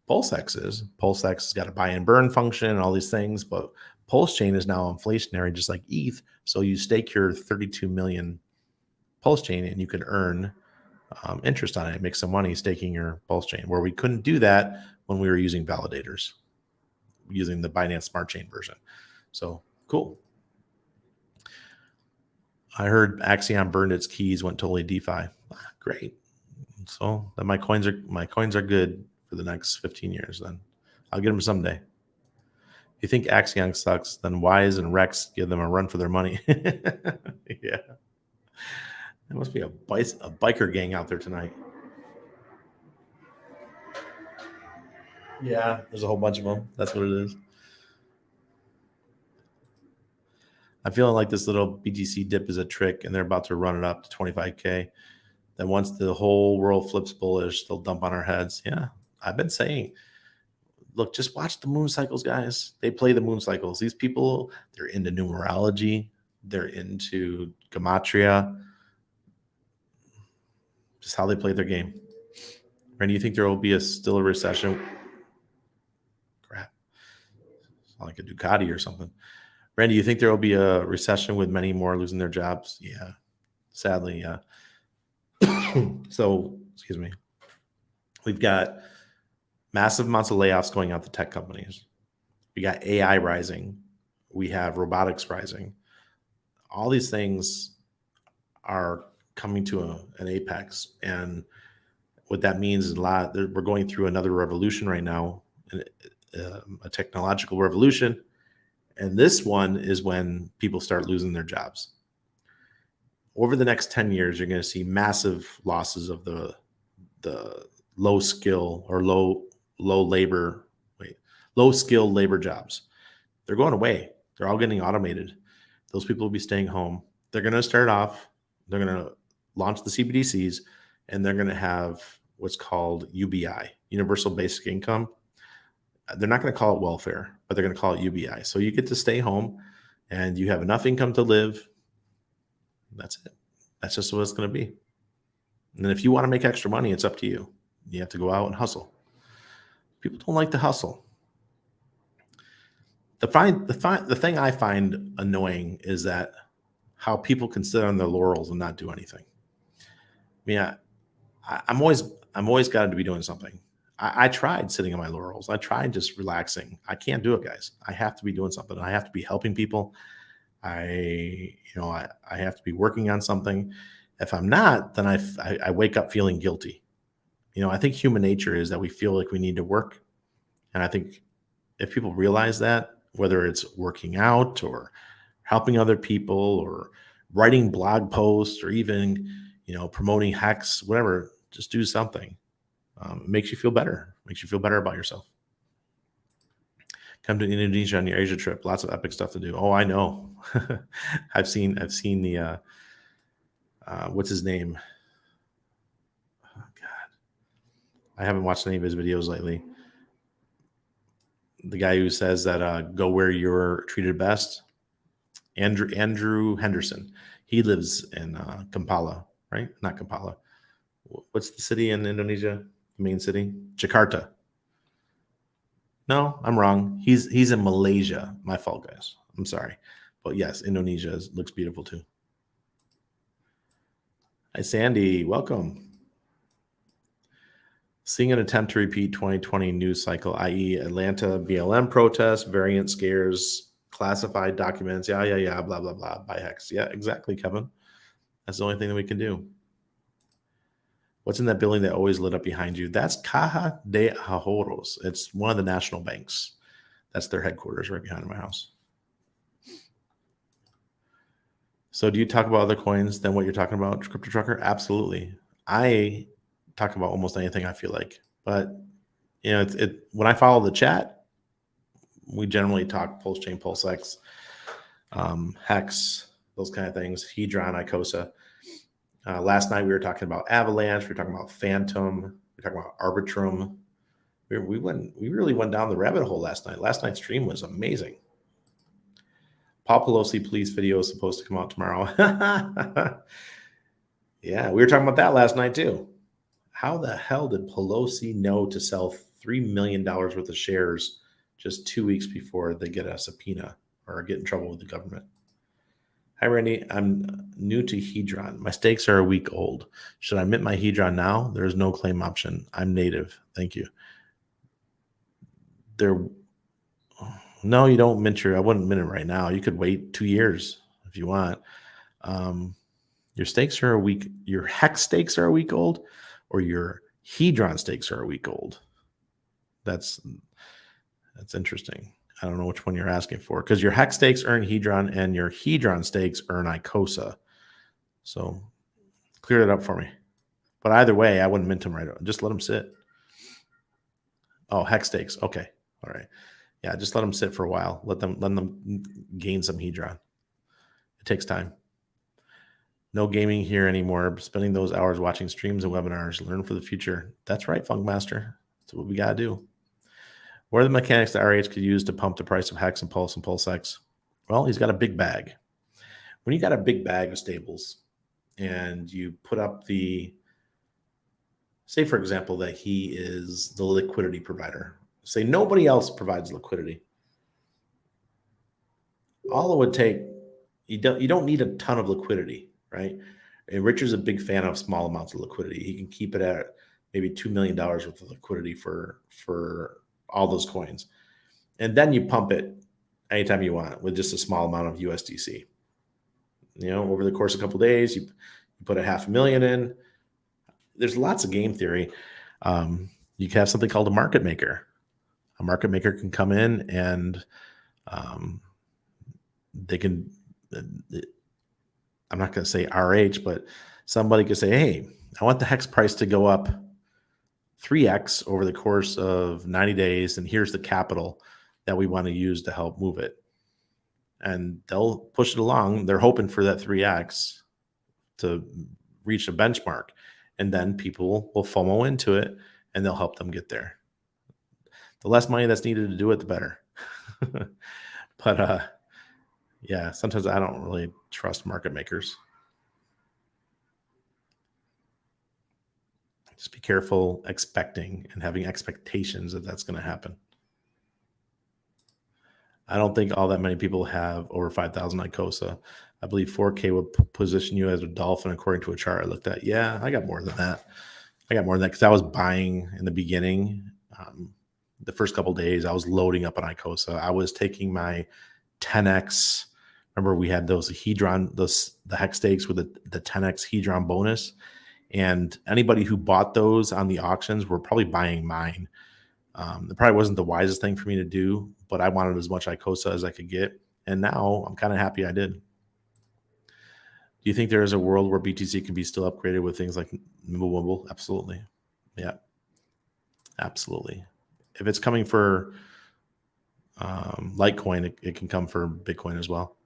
PulseX is. PulseX has got a buy and burn function and all these things, but Pulsechain is now inflationary, just like ETH. So you stake your 32 million Pulsechain and you can earn interest on it, make some money staking your Pulsechain, where we couldn't do that when we were using validators, using the Binance Smart Chain version. So cool. I heard Axion burned its keys, went totally DeFi. Great. So then my coins are good for the next 15 years. Then I'll get them someday. If you think Axion sucks, then Wise and Rex give them a run for their money. Yeah. There must be a biker gang out there tonight. Yeah, there's a whole bunch of them. That's what it is. I'm feeling like this little BTC dip is a trick, and they're about to run it up to 25K. Then once the whole world flips bullish, they'll dump on our heads. Yeah, I've been saying, look, just watch the moon cycles, guys. They play the moon cycles. These people, they're into numerology. They're into gematria. Just how they play their game. Randy, you think there will be still a recession? Crap. It's like a Ducati or something. Randy, you think there will be a recession with many more losing their jobs? Yeah, sadly, yeah. So, excuse me. We've got massive amounts of layoffs going out to tech companies. We got AI rising. We have robotics rising. All these things are coming to an apex. And what that means is we're going through another revolution right now, a technological revolution. And this one is when people start losing their jobs. Over the next 10 years, you're going to see massive losses of the low skill or low skill labor jobs. They're going away. They're all getting automated. Those people will be staying home. They're going to start off, they're going to launch the CBDCs, and they're going to have what's called UBI, Universal Basic Income. They're not going to call it welfare, but they're going to call it UBI. So you get to stay home and you have enough income to live. That's it. That's just what it's going to be. And then if you want to make extra money, it's up to you. You have to go out and hustle. People don't like to hustle. The thing I find annoying is that how people can sit on their laurels and not do anything. I mean, I'm always got to be doing something. I tried sitting on my laurels. I tried just relaxing. I can't do it, guys. I have to be doing something. I have to be helping people. I have to be working on something. If I'm not, then I wake up feeling guilty. I think human nature is that we feel like we need to work. And I think if people realize that, whether it's working out or helping other people or writing blog posts or even, promoting hacks, whatever, just do something. It makes you feel better. Makes you feel better about yourself. Come to Indonesia on your Asia trip. Lots of epic stuff to do. Oh, I know. I've seen the what's his name? Oh, God, I haven't watched any of his videos lately. The guy who says that go where you're treated best. Andrew Henderson. He lives in Kampala, right? Not Kampala. What's the city in Indonesia? The main city? Jakarta. No, I'm wrong. He's in Malaysia. My fault, guys. I'm sorry. But yes, Indonesia looks beautiful too. Hi, Sandy. Welcome. Seeing an attempt to repeat 2020 news cycle, i.e. Atlanta BLM protests, variant scares, classified documents, blah, blah, blah, by hex. Yeah, exactly, Kevin. That's the only thing that we can do. What's in that building that always lit up behind you? That's Caja de Ahorros. It's one of the national banks. That's their headquarters right behind my house. So do you talk about other coins than what you're talking about, Crypto Trucker? Absolutely. I talk about almost anything I feel like. But, when I follow the chat, we generally talk Pulsechain, PulseX, Hex, those kind of things, Hedron, Icosa. Last night we were talking about Avalanche. We were talking about Phantom. We're talking about Arbitrum. We really went down the rabbit hole last night. Last night's stream was amazing. Paul Pelosi police video is supposed to come out tomorrow. Yeah, we were talking about that last night too. How the hell did Pelosi know to sell $3 million worth of shares just 2 weeks before they get a subpoena or get in trouble with the government? Hi, Randy. I'm new to Hedron. My stakes are a week old. Should I mint my Hedron now? There is no claim option. I'm native. Thank you. No, you don't mint I wouldn't mint it right now. You could wait 2 years if you want. Your stakes are a week. Your hex stakes are a week old, or your Hedron stakes are a week old. That's interesting. I don't know which one you're asking for, because your hex stakes earn Hedron and your Hedron stakes earn ICOSA. So clear that up for me. But either way, I wouldn't mint them right away. Just let them sit. Oh, hex stakes. Okay. All right. Yeah, just let them sit for a while. Let them gain some Hedron. It takes time. No gaming here anymore. Spending those hours watching streams and webinars. Learn for the future. That's right, Funkmaster. That's what we got to do. What are the mechanics that RH could use to pump the price of Hex and Pulse and PulseX? Well, he's got a big bag. When you got a big bag of stables and you put up say, for example, that he is the liquidity provider. Say nobody else provides liquidity. All it would take, you don't need a ton of liquidity, right? And Richard's a big fan of small amounts of liquidity. He can keep it at maybe $2 million worth of liquidity for all those coins. And then you pump it anytime you want with just a small amount of USDC. Over the course of a couple of days, you put $500,000 in. There's lots of game theory. You can have something called a market maker. A market maker can come in and they can, I'm not going to say RH, but somebody could say, hey, I want the Hex price to go up 3x over the course of 90 days, and here's the capital that we want to use to help move it. And they'll push it along. They're hoping for that 3x to reach a benchmark. And then people will FOMO into it, and they'll help them get there. The less money that's needed to do it, the better. But yeah, sometimes I don't really trust market makers. Just be careful expecting and having expectations that that's going to happen. I don't think all that many people have over 5,000 ICOSA. I believe 4K would position you as a dolphin according to a chart I looked at. Yeah, I got more than that. Because I was buying in the beginning. The first couple of days, I was loading up on ICOSA. I was taking my 10x. Remember, we had those Hedron, the hex stakes with the 10x Hedron bonus. And anybody who bought those on the auctions were probably buying mine. It probably wasn't the wisest thing for me to do, but I wanted as much ICOSA as I could get. And now I'm kind of happy I did. Do you think there is a world where BTC can be still upgraded with things like Mimblewimble? Absolutely. Yeah, absolutely. If it's coming for Litecoin, it can come for Bitcoin as well.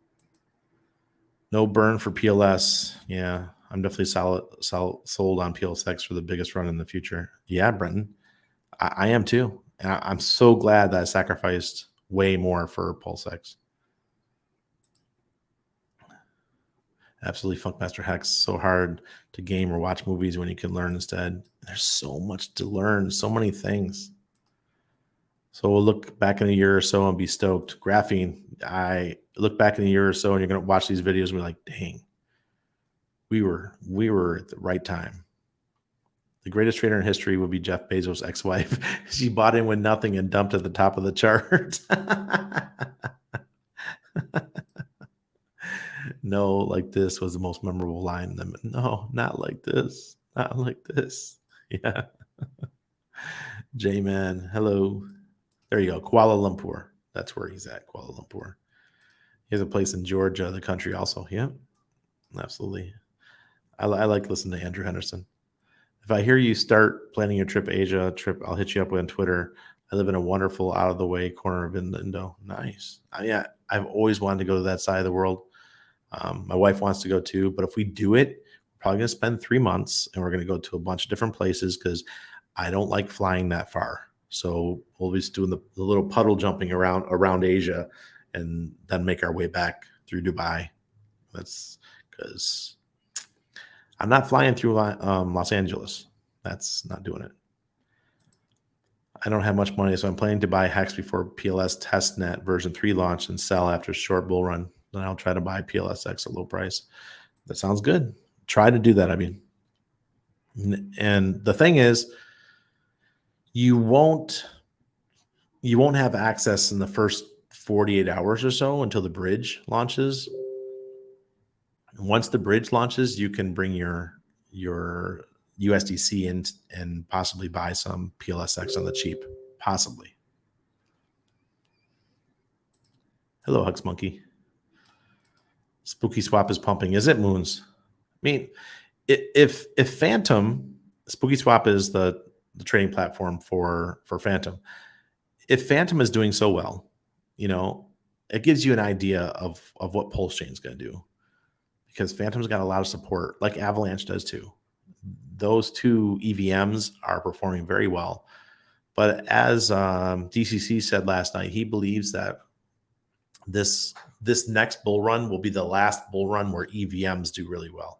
No burn for PLS. Yeah, I'm definitely sold on PulseX for the biggest run in the future. Yeah, Brenton, I am too. And I'm so glad that I sacrificed way more for PulseX. Absolutely, Funkmaster Hex. So hard to game or watch movies when you can learn instead. There's so much to learn, so many things. So we'll look back in a year or so and be stoked. Graphene, I look back in a year or so and you're going to watch these videos and be like, dang, we were at the right time. The greatest trader in history would be Jeff Bezos' ex-wife. She bought in with nothing and dumped at the top of the chart. No, like this was the most memorable line. No, not like this. Not like this. Yeah. J-Man, hello. There you go. Kuala Lumpur. That's where he's at, Kuala Lumpur. He has a place in Georgia, the country also. Yeah, absolutely. I like listening to Andrew Henderson. If I hear you start planning your Asia trip, I'll hit you up on Twitter. I live in a wonderful out-of-the-way corner of Indo. Nice. Yeah, I've always wanted to go to that side of the world. My wife wants to go too, but if we do it, we're probably going to spend 3 months and we're going to go to a bunch of different places because I don't like flying that far. So we'll be doing the little puddle jumping around Asia and then make our way back through Dubai. That's because I'm not flying through Los Angeles. That's not doing it. I don't have much money, so I'm planning to buy Hex before PLS testnet version 3 launch and sell after a short bull run. Then I'll try to buy PLSX at low price. That sounds good. Try to do that. I mean, and the thing is, you won't have access in the first 48 hours or so until the bridge launches. Once the bridge launches, you can bring your USDC in and possibly buy some PLSX on the cheap. Possibly. Hello, Hugs Monkey. Spooky Swap is pumping. Is it, Moons? I mean, if Phantom, Spooky Swap is the trading platform for Phantom. If Phantom is doing so well, it gives you an idea of what Pulsechain is going to do, because Phantom's got a lot of support, like Avalanche does too. Those two EVMs are performing very well. But as DCC said last night, he believes that this next bull run will be the last bull run where EVMs do really well.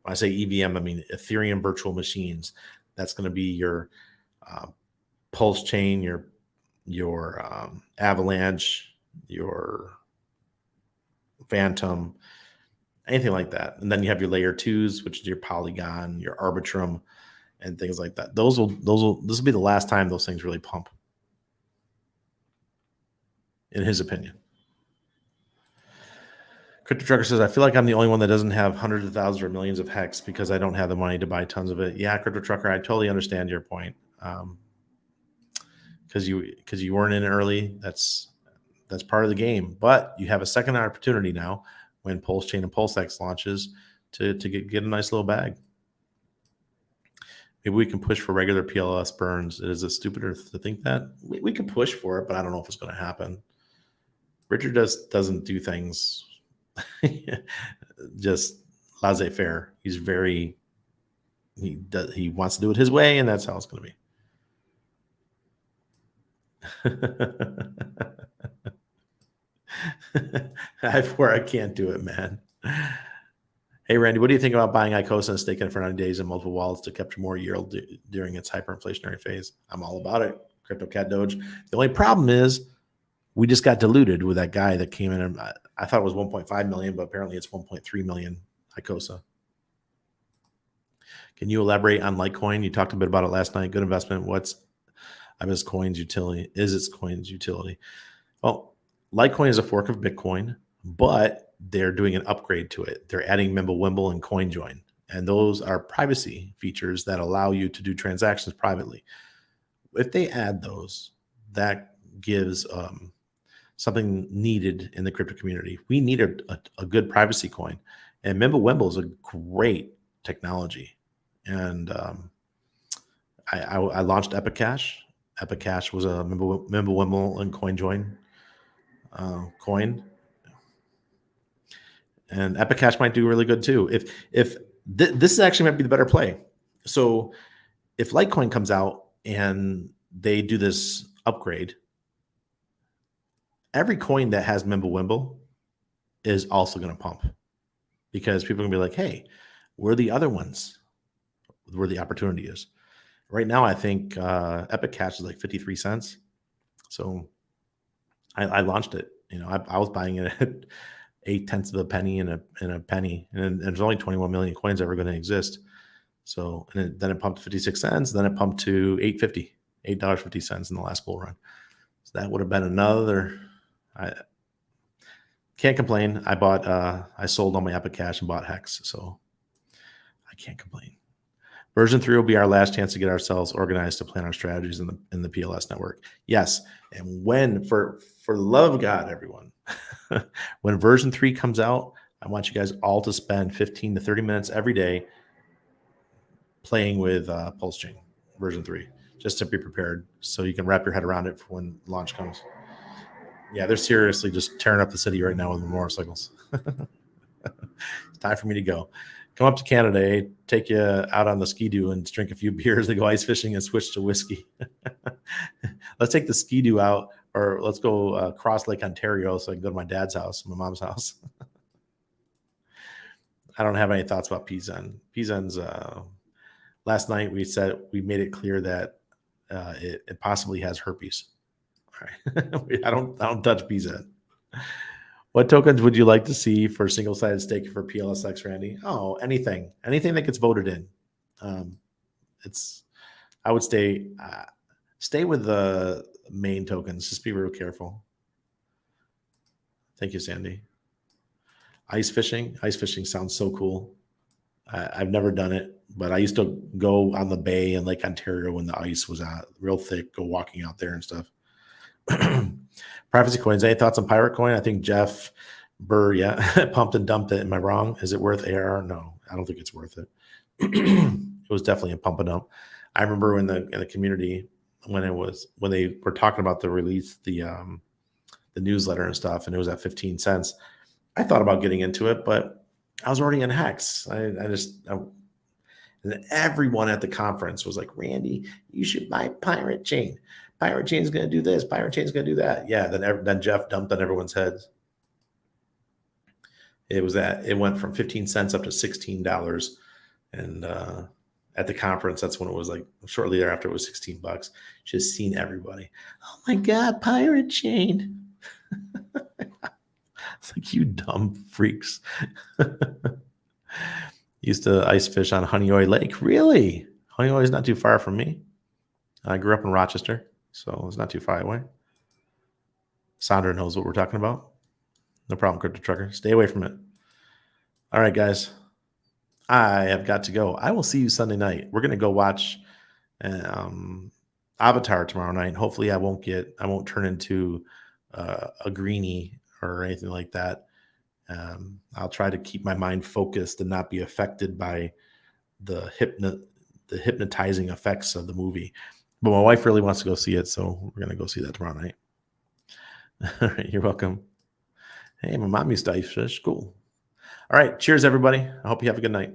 When I say EVM, I mean Ethereum virtual machines. That's going to be your Pulsechain, your Avalanche, your Phantom, anything like that. And then you have your layer 2s, which is your Polygon, your Arbitrum, and things like that. This will be the last time those things really pump, in his opinion. Crypto Trucker says, I feel like I'm the only one that doesn't have hundreds of thousands or millions of Hex because I don't have the money to buy tons of it. Yeah, Crypto Trucker, I totally understand your point. Because you weren't in early, that's part of the game. But you have a second opportunity now when Pulsechain and PulseX launches to get a nice little bag. Maybe we can push for regular PLS burns. Is it stupider to think that? We can push for it, but I don't know if it's going to happen. Richard doesn't do things just laissez-faire. He's he wants to do it his way, and that's how it's going to be. I can't do it, man. Hey, Randy, what do you think about buying ICOSA and staking it for 90 days in multiple wallets to capture more yield during its hyperinflationary phase? I'm all about it. CryptoCat Doge. The only problem is we just got diluted with that guy that came in. And I thought it was 1.5 million, but apparently it's 1.3 million ICOSA. Can you elaborate on Litecoin? You talked a bit about it last night. Good investment. I miss Coin's utility. Is its Coin's utility? Well, Litecoin is a fork of Bitcoin, but they're doing an upgrade to it. They're adding Mimblewimble and CoinJoin, and those are privacy features that allow you to do transactions privately. If they add those, that gives something needed in the crypto community. We need a good privacy coin, and Mimblewimble is a great technology. And I launched Epicash. Epicash was a Mimblewimble and CoinJoin coin. And Epicash might do really good too. If this actually might be the better play. So if Litecoin comes out and they do this upgrade, every coin that has Mimblewimble is also going to pump, because people are going to be like, hey, where are the other ones where the opportunity is? Right now, I think Epicash is like 53 cents. So I launched it. I was buying it at 0.8 of a penny and a penny, and there's only 21 million coins ever going to exist. So, and then it pumped to 56 cents. Then it pumped to $8.50 in the last bull run. So that would have been another. I can't complain. I sold all my Epicash and bought Hex, so I can't complain. Version 3 will be our last chance to get ourselves organized to plan our strategies in the PLS network. Yes, and when, for the love of God, everyone, when version 3 comes out, I want you guys all to spend 15 to 30 minutes every day playing with Pulsechain version 3, just to be prepared so you can wrap your head around it for when launch comes. Yeah, they're seriously just tearing up the city right now with motorcycles. It's time for me to go. Come up to Canada, eh? Take you out on the ski-doo and drink a few beers, then go ice fishing and switch to whiskey. Let's take the ski-doo out, or let's go cross Lake Ontario so I can go to my dad's house, my mom's house. I don't have any thoughts about Pizen. Pizen's last night we made it clear that it possibly has herpes. All right. I don't touch Pizen. What tokens would you like to see for single-sided stake for PLSX, Randy? Oh, anything that gets voted in. I would stay with the main tokens. Just be real careful. Thank you, Sandy. Ice fishing sounds so cool. I've never done it, but I used to go on the bay in Lake Ontario when the ice was real thick, go walking out there and stuff. Privacy coins. Any thoughts on Pirate Coin? I think Jeff Burr, pumped and dumped it. Am I wrong? Is it worth ARR? No, I don't think it's worth it. It was definitely a pump and dump. I remember in the community when they were talking about the release, the newsletter and stuff, and it was at 15 cents. I thought about getting into it, but I was already in Hex. And everyone at the conference was like, Randy, you should buy Pirate Chain. Pirate Chain's going to do this. Pirate Chain's going to do that. Yeah. Then Jeff dumped on everyone's heads. It went from 15 cents up to $16. And at the conference, that's when it was like shortly thereafter, it was $16. Just seen everybody. Oh my God, Pirate Chain. It's like, you dumb freaks. Used to ice fish on Honeoye Lake. Really? Honeoye is not too far from me. I grew up in Rochester, so it's not too far away. Sandra knows what we're talking about. No problem, Crypto Trucker. Stay away from it. All right, guys. I have got to go. I will see you Sunday night. We're going to go watch Avatar tomorrow night. Hopefully I won't turn into a greenie or anything like that. I'll try to keep my mind focused and not be affected by the hypnotizing effects of the movie. But my wife really wants to go see it, so we're going to go see that tomorrow night. All right, you're welcome. Hey, my mom used to ice fish. Cool. All right, cheers, everybody. I hope you have a good night.